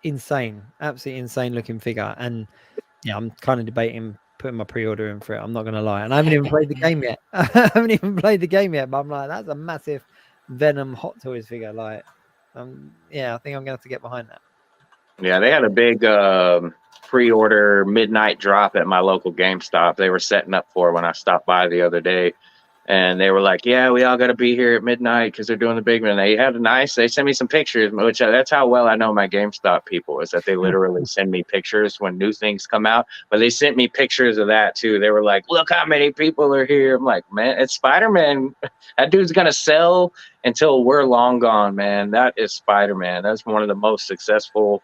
insane, absolutely insane looking figure. And yeah, I'm kind of debating putting my pre-order in for it. I'm not gonna lie, and I haven't even played the game yet. I haven't even played the game yet, but I'm like, that's a massive Venom Hot Toys figure. Like, yeah, I think I'm gonna have to get behind that. Yeah, they had a big pre-order midnight drop at my local GameStop. They were setting up for when I stopped by the other day, and they were like, "Yeah, we all got to be here at midnight because they're doing the big one." They had they sent me some pictures, which that's how well I know my GameStop people is that they literally send me pictures when new things come out. But they sent me pictures of that too. They were like, "Look how many people are here." I'm like, "Man, it's Spider-Man. That dude's gonna sell until we're long gone, man. That is Spider-Man. That's one of the most successful,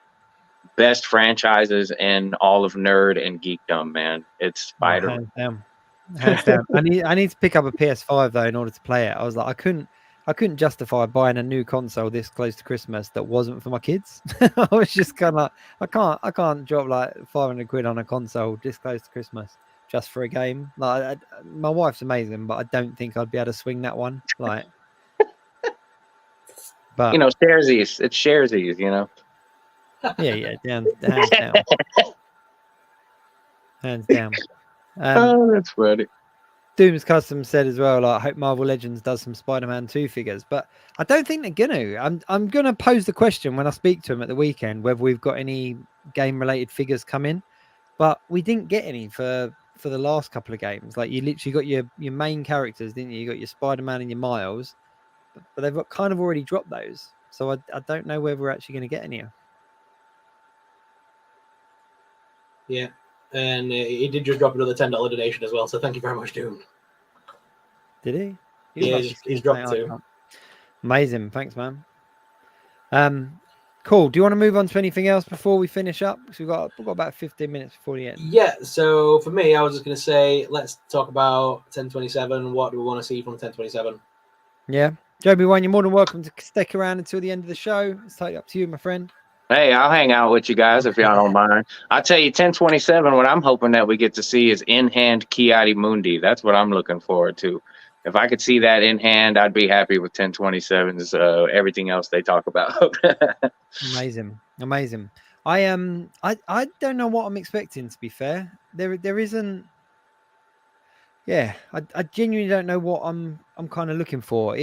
best franchises in all of nerd and geekdom, man. It's Spider-Man." Hands down. I need to pick up a PS5 though in order to play it. I was like, I couldn't justify buying a new console this close to Christmas that wasn't for my kids. I was just kind of like, I can't drop like 500 quid on a console this close to Christmas just for a game. Like my wife's amazing, but I don't think I'd be able to swing that one. Like, but you know, sharesies. It's sharesies, you know. Yeah, hands down. Hands down. Oh, that's funny. Doom's Custom said as well, like, I hope Marvel Legends does some Spider-Man 2 figures, but I don't think they're gonna. I'm gonna pose the question when I speak to him at the weekend whether we've got any game-related figures come in, but we didn't get any for the last couple of games. Like you literally got your main characters, didn't you? You got your Spider-Man and your Miles, but they've got kind of already dropped those, so I don't know whether we're actually going to get any. Yeah. And he did just drop another $10 donation as well. So thank you very much, Doom. Did he? Yeah, he's dropped two. Amazing. Thanks, man. Cool. Do you want to move on to anything else before we finish up? Because we've got about 15 minutes before the end. Yeah. So for me, I was just going to say, let's talk about 1027. What do we want to see from 1027? Yeah. Joby One, you're more than welcome to stick around until the end of the show. It's totally up to you, my friend. Hey, I'll hang out with you guys if y'all don't mind. I'll tell you, 1027, what I'm hoping that we get to see is in-hand Ki-Adi-Mundi. That's what I'm looking forward to. If I could see that in hand, I'd be happy with 1027's everything else they talk about. Amazing. I don't know what I'm expecting, to be fair. There isn't. Yeah, I genuinely don't know what I'm kind of looking for.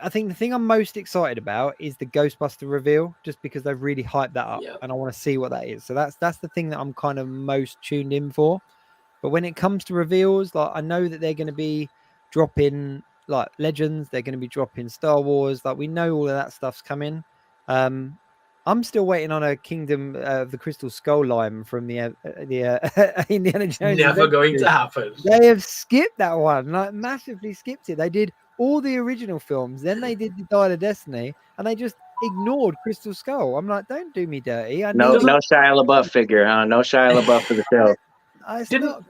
I think the thing I'm most excited about is the Ghostbuster reveal, just because they've really hyped that up, and I want to see what that is. So that's the thing that I'm kind of most tuned in for. But when it comes to reveals, like I know that they're going to be dropping like Legends, they're going to be dropping Star Wars. Like we know all of that stuff's coming. I'm still waiting on a Kingdom of the Crystal Skull line from the Indiana Jones. Never going to happen. They have skipped that one, like massively skipped it. They did all the original films, then they did the Dial of Destiny, and they just ignored Crystal Skull. I'm like, don't do me dirty. No Shia LaBeouf figure, huh? No Shia LaBeouf for the show.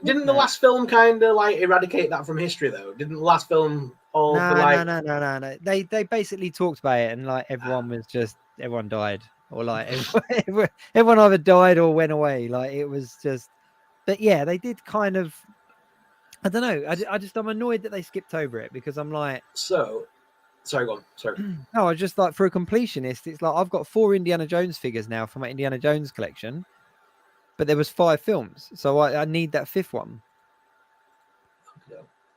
Didn't the last film kind of like eradicate that from history though? Didn't the last film all No. They basically talked about it, and like everyone died, or like everyone either died or went away. Like it was just, but yeah, they did kind of. I don't know. I'm annoyed that they skipped over it because I'm like. So Sorry, go on. Sorry. No, I just like for a completionist, it's like I've got 4 Indiana Jones figures now for my Indiana Jones collection, but there was 5 films, so I need that 5th one.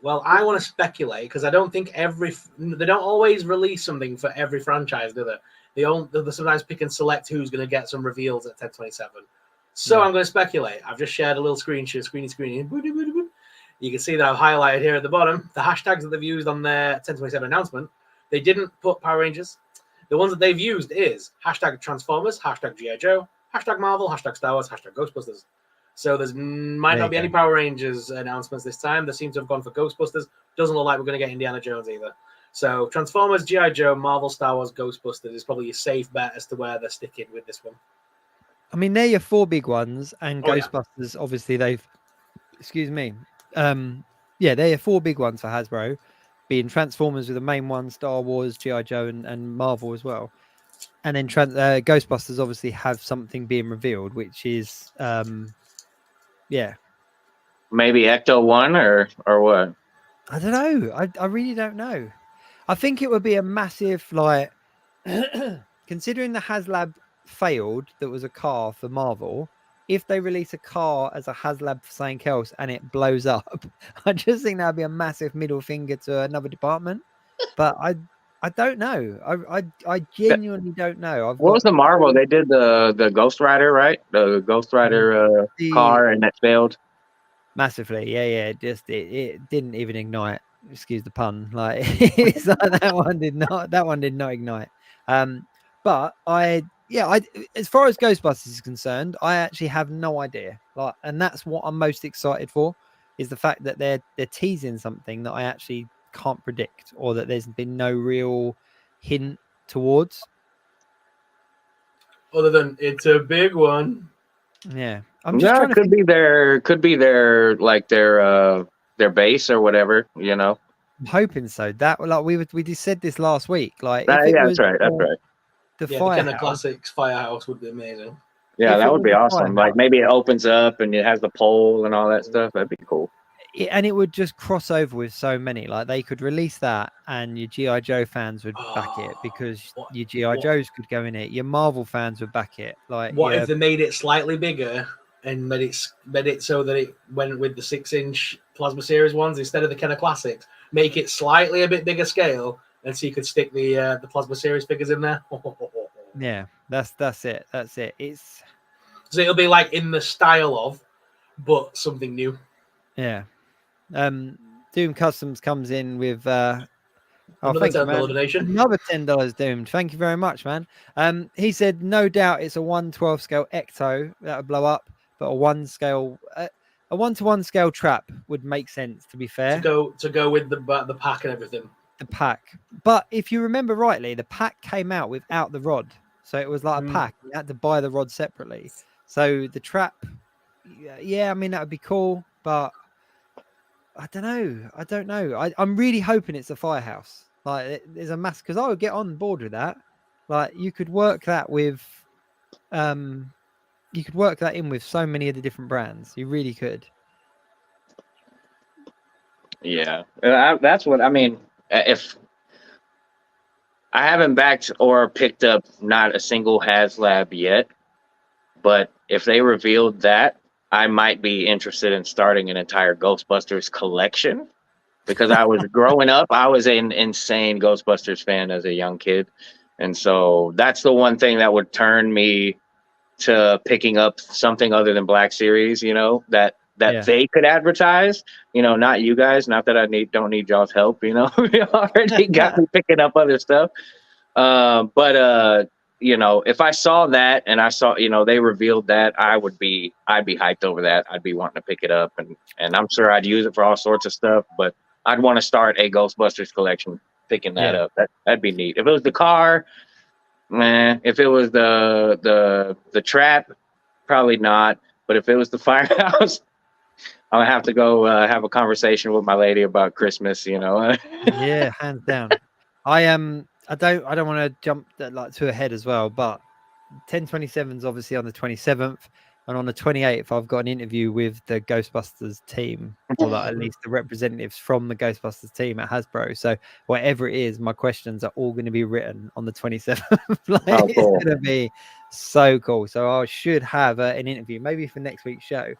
Well, I want to speculate because I don't think they don't always release something for every franchise, do they? They sometimes pick and select who's going to get some reveals at 1027. So Yeah. I'm going to speculate. I've just shared a little screen. You can see that I've highlighted here at the bottom the hashtags that they've used on their 1027 announcement. They didn't put Power Rangers. The ones that they've used is hashtag Transformers, hashtag G.I. Joe, hashtag Marvel, hashtag Star Wars, hashtag Ghostbusters. So might not be any Power Rangers announcements this time. They seem to have gone for Ghostbusters. Doesn't look like we're going to get Indiana Jones either. So Transformers, G.I. Joe, Marvel, Star Wars, Ghostbusters is probably your safe bet as to where they're sticking with this one. I mean, they're your 4 big ones, and Oh, yeah. Ghostbusters, obviously, they've... Excuse me. Yeah, they're your 4 big ones for Hasbro, being Transformers with the main one, Star Wars, G.I. Joe, and Marvel as well. And then Ghostbusters obviously have something being revealed, which is... yeah. Maybe Ecto 1 or what? I don't know. I really don't know. I think it would be a massive, like... considering the HasLab failed, that was a car for Marvel, if they release a car as a HasLab for something else and it blows up, I just think that would be a massive middle finger to another department. But I don't know. I genuinely don't know. What was the Marvel? They did the Ghost Rider, right? The Ghost Rider car, and that failed. Massively, yeah. It didn't even ignite. Excuse the pun. Like, it's like that one did not ignite. But as far as Ghostbusters is concerned, I actually have no idea. Like, and that's what I'm most excited for, is the fact that they're teasing something that I actually can't predict, or that there's been no real hint towards. Other than it's a big one. Yeah, Could be their like their base or whatever, you know. I'm hoping so. That like we just said this last week. Like, That's right. The Kenner Classics Firehouse would be amazing. Yeah, that would be awesome. Like maybe it opens up and it has the pole and all that stuff. That'd be cool. And it would just cross over with so many. Like, they could release that, and your G.I. Joe fans would back it because your G.I. Joes could go in it. Your Marvel fans would back it. Like, what if they made it slightly bigger and made it so that it went with the 6-inch Plasma Series ones instead of the Kenner Classics? Make it slightly a bit bigger scale, and so you could stick the Plasma Series figures in there. Yeah, that's it. That's it. It's so it'll be like in the style of, but something new. Yeah. Doom Customs comes in with another $10 donation. Another $10, Doom. Thank you very much, man. He said no doubt it's a 1/12 scale Ecto that would blow up, but a 1/1 scale trap would make sense, to be fair. To go with the pack and everything. The pack. But if you remember rightly, the pack came out without the rod. So it was like a pack. You had to buy the rod separately. So the trap, yeah, I mean, that would be cool, but I don't know. I'm really hoping it's a firehouse. Like, there's a mass, because I would get on board with that. Like, you could work that with, you could work that in with so many of the different brands. You really could. Yeah, that's what I mean. If I haven't backed or picked up not a single HasLab yet, but if they revealed that, I might be interested in starting an entire Ghostbusters collection, because I was growing up, I was an insane Ghostbusters fan as a young kid. And so that's the one thing that would turn me to picking up something other than Black Series, you know, that they could advertise, you know, not you guys, not that I don't need y'all's help, you know, you already got me picking up other stuff. But you know, if I saw that and I saw, you know, they revealed that, I'd be hyped over that. I'd be wanting to pick it up, and I'm sure I'd use it for all sorts of stuff, but I'd want to start a Ghostbusters collection picking that up. That'd be neat. If it was the car, if it was the trap, probably not. But if it was the firehouse, I'll have to go have a conversation with my lady about Christmas, you know. Yeah, hands down. I don't want to jump like too ahead as well, but 10/27 is obviously on the 27th. And on the 28th, I've got an interview with the Ghostbusters team, or like at least the representatives from the Ghostbusters team at Hasbro. So whatever it is, my questions are all going to be written on the 27th. Like, Oh, it's cool. going to be so cool. So I should have an interview, maybe for next week's show,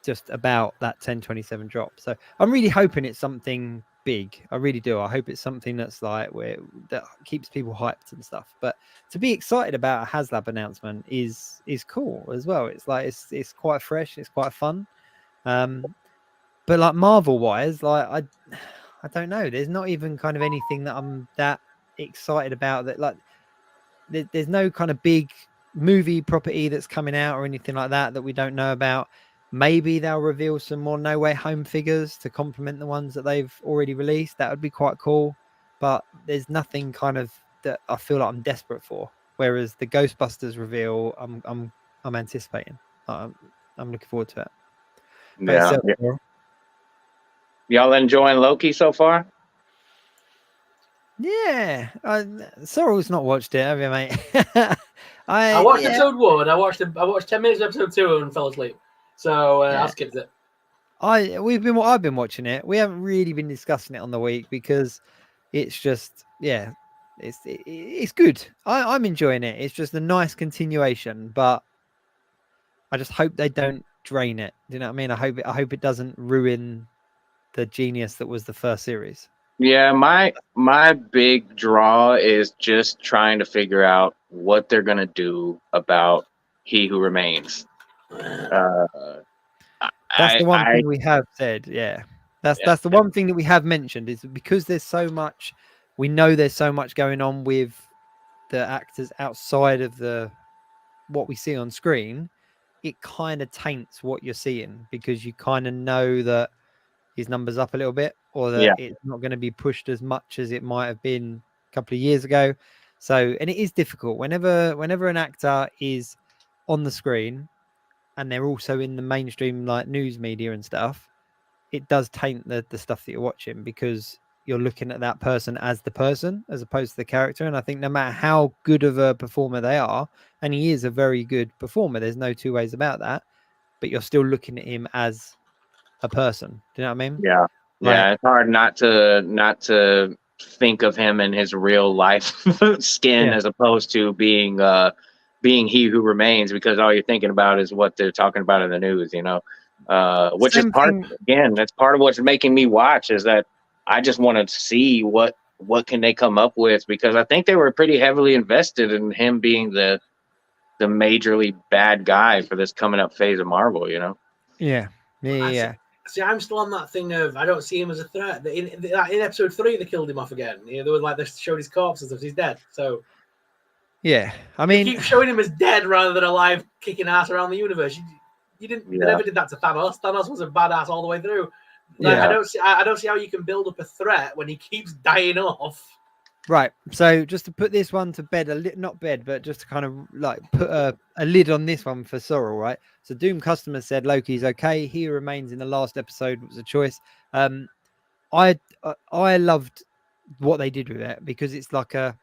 just about that 1027 drop. So I'm really hoping it's something big. I really do. I hope it's something that's like that keeps people hyped and stuff. But to be excited about a HasLab announcement is cool as well. It's like it's quite fresh, it's quite fun. But like Marvel wise, like I don't know. There's not even kind of anything that I'm that excited about. That like there's no kind of big movie property that's coming out or anything like that we don't know about. Maybe they'll reveal some more No Way Home figures to complement the ones that they've already released. That would be quite cool. But there's nothing kind of that I feel like I'm desperate for. Whereas the Ghostbusters reveal, I'm anticipating. I'm looking forward to it. But Yeah. Y'all enjoying Loki so far? Yeah, Sorrell's not watched it, have you, mate? I watched episode 1. I watched 10 minutes of episode 2 and fell asleep. So I skipped it. I've been watching it. We haven't really been discussing it on the week because it's just it's good. I'm enjoying it. It's just a nice continuation, but I just hope they don't drain it. Do you know what I mean? I hope it doesn't ruin the genius that was the first series. Yeah, my big draw is just trying to figure out what they're gonna do about He Who Remains. That's the one thing we have said. Yeah, that's the one thing that we have mentioned is because there's so much. We know there's so much going on with the actors outside of what we see on screen. It kind of taints what you're seeing because you kind of know that his numbers up a little bit, or that it's not going to be pushed as much as it might have been a couple of years ago. So, and it is difficult whenever an actor is on the screen and they're also in the mainstream like news media and stuff, it does taint the stuff that you're watching because you're looking at that person as the person as opposed to the character. And I think no matter how good of a performer they are, and he is a very good performer, there's no two ways about that, but you're still looking at him as a person. Do you know what I mean? Yeah. Yeah, it's hard not to think of him in his real life skin as opposed to being He Who Remains, because all you're thinking about is what they're talking about in the news, you know. Which is that's part of what's making me watch, is that I just want to see what can they come up with, because I think they were pretty heavily invested in him being the majorly bad guy for this coming up phase of Marvel, you know. Yeah. See, I'm still on that thing of I don't see him as a threat. In episode 3, they killed him off again. You know, they were like they showed his corpse and stuff. He's dead. So yeah, I mean, they keep showing him as dead rather than alive, kicking ass around the universe. You didn't. They never did that to Thanos. Thanos was a badass all the way through. Like, I don't see how you can build up a threat when he keeps dying off. Right. So just to put this one to bed, not bed, but just to kind of like put a lid on this one for Sorrell, right? So Doom Customer said Loki's okay. He Remains in the last episode was a choice. I loved what they did with it because it's like a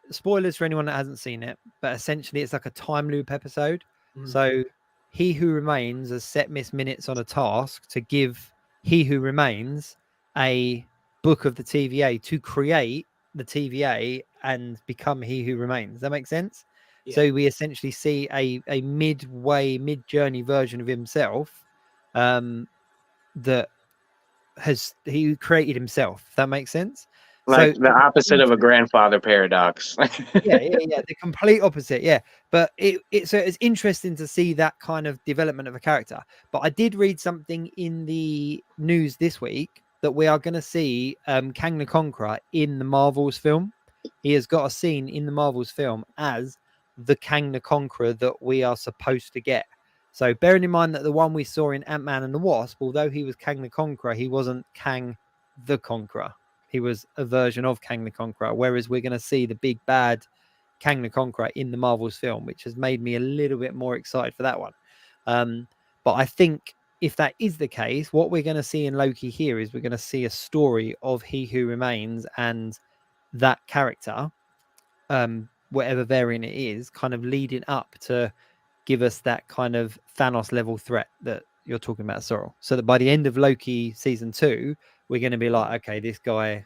spoilers for anyone that hasn't seen it, but essentially it's like a time loop episode. So He Who Remains has set Miss Minutes on a task to give He Who Remains a book of the TVA to create the TVA and become He Who Remains. Does that make sense? Yeah. So we essentially see a mid-journey version of himself that he created himself. If that makes sense? Like the opposite of a grandfather paradox. yeah, the complete opposite. Yeah, but so it's interesting to see that kind of development of a character. But I did read something in the news this week that we are going to see Kang the Conqueror in the Marvels film. He has got a scene in the Marvels film as the Kang the Conqueror that we are supposed to get. So bearing in mind that the one we saw in Ant-Man and the Wasp, although he was Kang the Conqueror, he wasn't Kang the Conqueror. He was a version of Kang the Conqueror, whereas we're going to see the big bad Kang the Conqueror in the Marvels film, which has made me a little bit more excited for that one. But I think if that is the case, what we're going to see in Loki here is we're going to see a story of He Who Remains and that character, whatever variant it is, kind of leading up to give us that kind of Thanos level threat that you're talking about, Sorrel. So that by the end of Loki season 2, we're going to be like, okay, this guy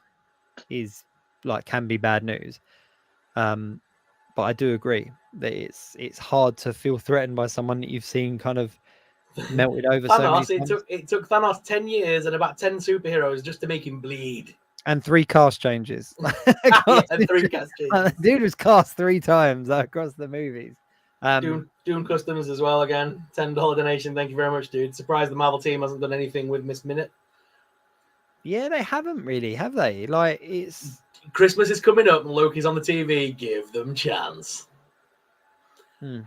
is like can be bad news. But I do agree that it's hard to feel threatened by someone that you've seen kind of melted over so many Thanos, times. it took Thanos 10 years and about 10 superheroes just to make him bleed. And 3 cast changes. Yeah, and 3 cast changes. Dude was cast 3 times across the movies. Doom Customs as well again. $10 donation. Thank you very much, dude. Surprised the Marvel team hasn't done anything with Miss Minute. Yeah, they haven't really, have they? Like, it's Christmas is coming up and Loki's on the TV. Give them chance.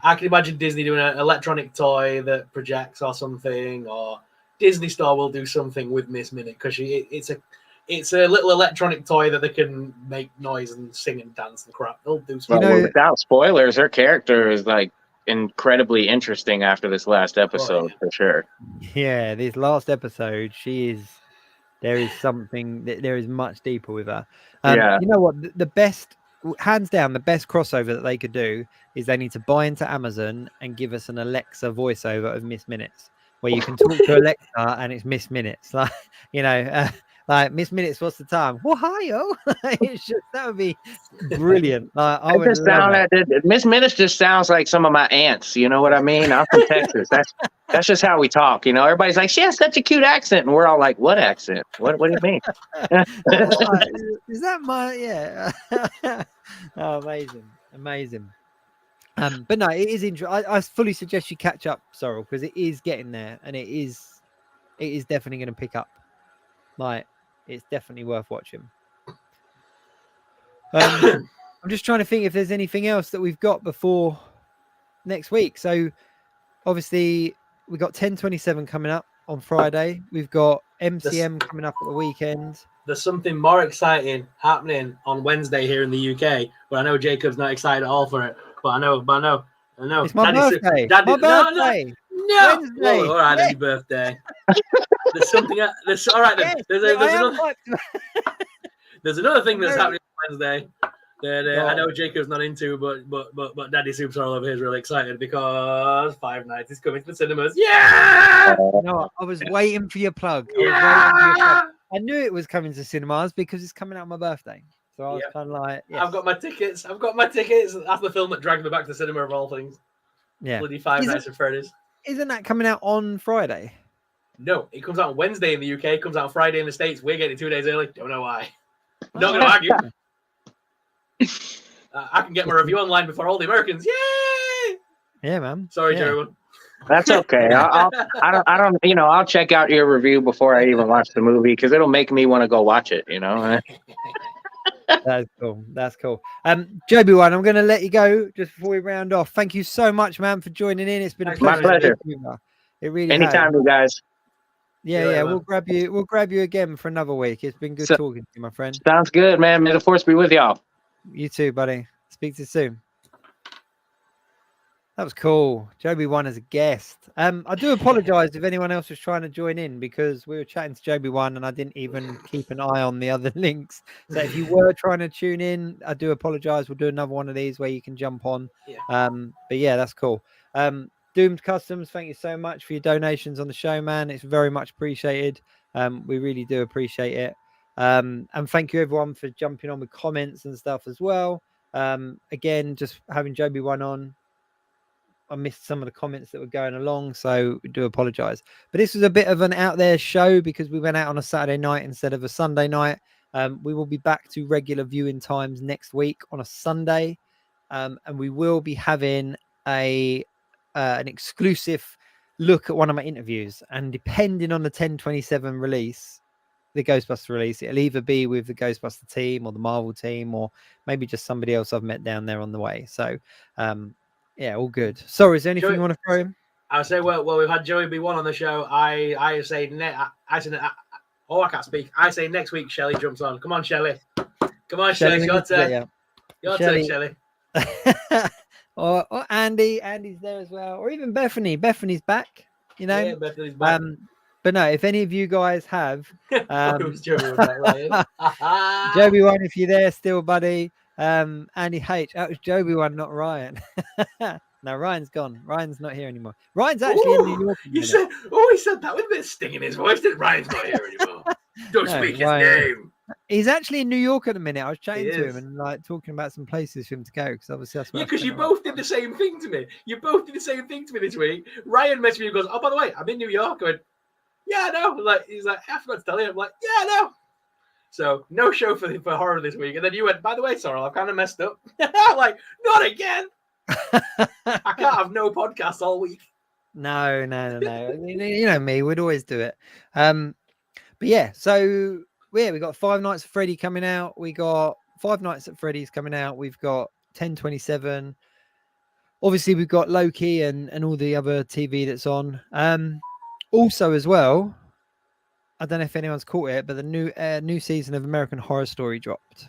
I can imagine Disney doing an electronic toy that projects or something, or Disney Store will do something with Miss Minute because it's a little electronic toy that they can make noise and sing and dance and crap. They'll do something. Well, without spoilers, her character is like incredibly interesting after this last episode for sure. Yeah, this last episode, there is something that there is much deeper with her. You know what? The best, hands down, the best crossover that they could do is they need to buy into Amazon and give us an Alexa voiceover of Miss Minutes, where you can talk to Alexa and it's Miss Minutes. Like, like Miss Minutes, what's the time? Well, hi, that would be brilliant. Like, I would love it. Miss Minutes just sounds like some of my aunts. You know what I mean? I'm from Texas. That's just how we talk. Everybody's like, she has such a cute accent, and we're all like, what accent? What do you mean? Is that my Oh, amazing. But no, it is interesting. I fully suggest you catch up, Sorrel, because it is getting there, and it is definitely going to pick up. Like, it's definitely worth watching. I'm just trying to think if there's anything else that we've got before next week. So obviously we've got 10/27 coming up on Friday. We've got MCM coming up at the weekend. There's something more exciting happening on Wednesday here in the UK, but I know Jacob's not excited at all for it. But I know. It's my birthday. My birthday. No. Wednesday. All right, it's your birthday. There's something. All right then. There's another thing that's happening on Wednesday that I know Jacob's not into, but Daddy SuperSorrell over here is really excited because Five Nights is coming to the cinemas. Yeah. No, I was waiting for your plug. I knew it was coming to cinemas because it's coming out on my birthday. So I was kind of like, yes. I've got my tickets. That's the film that dragged me back to the cinema of all things. Yeah. Bloody Five Nights at Freddy's. Isn't that coming out on Friday? No, it comes out on Wednesday in the UK. It comes out Friday in the States. We're getting it 2 days early. Don't know why. Not going to argue. I can get my review online before all the Americans. Yay! Yeah, man. Sorry, Jeremy. That's okay. I'll check out your review before I even watch the movie because it'll make me want to go watch it. That's cool. Joby One, I'm going to let you go just before we round off. Thank you so much, man, for joining in. It's been a pleasure. My pleasure. It really anytime, you guys. Yeah. We'll grab you again for another week. It's been good talking to you, my friend. Sounds good, man. May the force be with y'all. You too, buddy. Speak to you soon. That was cool. Joby One as a guest. I do apologize if anyone else was trying to join in because we were chatting to Joby One and I didn't even keep an eye on the other links. So if you were trying to tune in, I do apologize. We'll do another one of these where you can jump on. But yeah, that's cool. Doomed Customs, thank you so much for your donations on the show, man. It's very much appreciated. We really do appreciate it. And thank you everyone for jumping on with comments and stuff as well. Again, just having Joby One on, I missed some of the comments that were going along, so we do apologize. But this was a bit of an out there show because we went out on a Saturday night instead of a Sunday night. We will be back to regular viewing times next week on a Sunday, and we will be having an exclusive look at one of my interviews. And depending on the 10/27 release, the Ghostbuster release, it'll either be with the Ghostbuster team or the Marvel team, or maybe just somebody else I've met down there on the way. So, yeah, all good. Sorry, is there anything you want to throw in? I say, well, we've had Joey B1 on the show. I say I can't speak. I say next week Shelley jumps on. Come on, Shelley. Come on, Shelley. Your turn. Your turn, Shelley. or Andy. Andy's there as well. Or even Bethany. Bethany's back. Yeah, Bethany's back. But no, if any of you guys have Joey One, if you're there still, buddy. Andy H. That was Joby One, not Ryan. No, Ryan's gone. Ryan's not here anymore. Ryan's actually in New York. He said that with a bit of sting in his voice. That Ryan's not here anymore. Don't No, speak Ryan- his name. He's actually in New York at the minute. I was chatting He to is. him and like talking about some places for him to go because obviously that's where Yeah, I because spent you a lot of both did the same thing to me. You both did the same thing to me this week. Ryan messaged me and goes, "Oh, by the way, I'm in New York." I went, "Yeah, I know." Like he's like, "I forgot to tell you." I'm like, "Yeah, I know." So no show for horror this week. And then you went, "By the way, Sorrel, I've kind of messed up." I'm like, "Not again." I can't have no podcast all week. No. You know me, we'd always do it. But yeah, so yeah, we got Five Nights at Freddy coming out. We got Five Nights at Freddy's coming out. We've got 10/27. Obviously, we've got Loki and all the other TV that's on. Also, as well, I don't know if anyone's caught it, but the new season of American Horror Story dropped.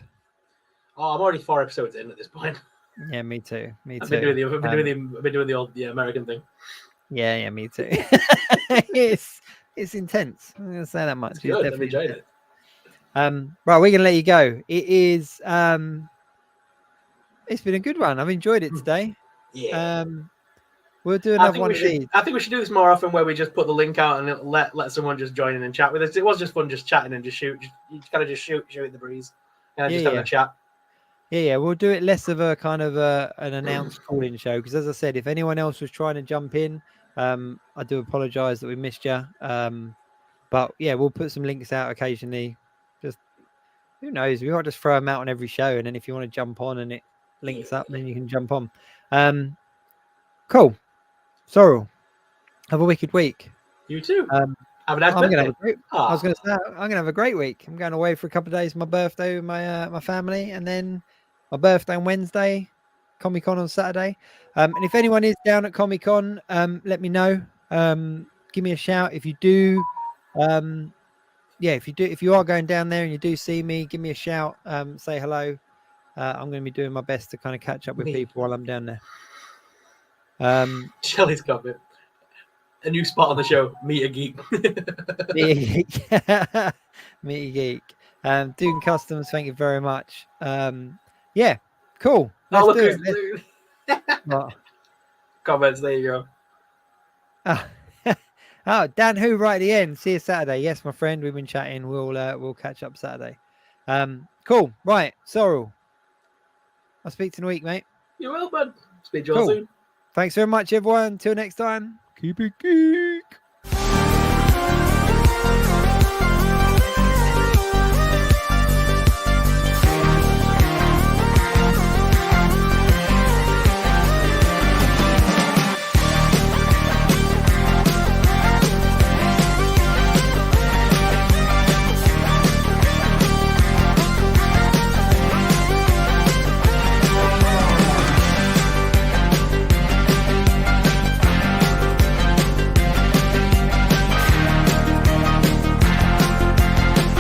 Oh, I'm already 4 episodes in at this point. Yeah, me too. I've been doing the old American thing. Yeah, me too. It's intense. I'm gonna say that much. It's good. I'm enjoying it. Right, we're gonna let you go. It is it's been a good one. I've enjoyed it today. Yeah. We'll do another one of these. I think we should do this more often, where we just put the link out and let someone just join in and chat with us. It was just fun, just chatting and just shoot. You kind of just shoot in the breeze, and just having a chat. Yeah, we'll do it less of a kind of an announced call-in show because, as I said, if anyone else was trying to jump in, I do apologise that we missed you. But yeah, we'll put some links out occasionally. Just who knows? We might just throw them out on every show, and then if you want to jump on and it links up, then you can jump on. Cool. Sorrel, have a wicked week. You too. Have a nice birthday. I was going to say I'm going to have a great week. I'm going away for a couple of days. My birthday with my family, and then my birthday on Wednesday. Comic-Con on Saturday. And if anyone is down at Comic-Con, let me know. Give me a shout if you do. If you are going down there and you do see me, give me a shout. Say hello. I'm going to be doing my best to kind of catch up with people while I'm down there. Shelley's got it. A new spot on the show. Meet a Geek. Meet a Geek. Doing customs. Thank you very much. Yeah, cool. Let's do it. Comments. There you go. Oh, Dan Who right at the end. See you Saturday. Yes, my friend. We've been chatting. We'll catch up Saturday. Cool. Right, Sorrel. I'll speak to you in a week, mate. You will, bud. Speak to you all soon. Thanks very much, everyone. Until next time. Keep it geek.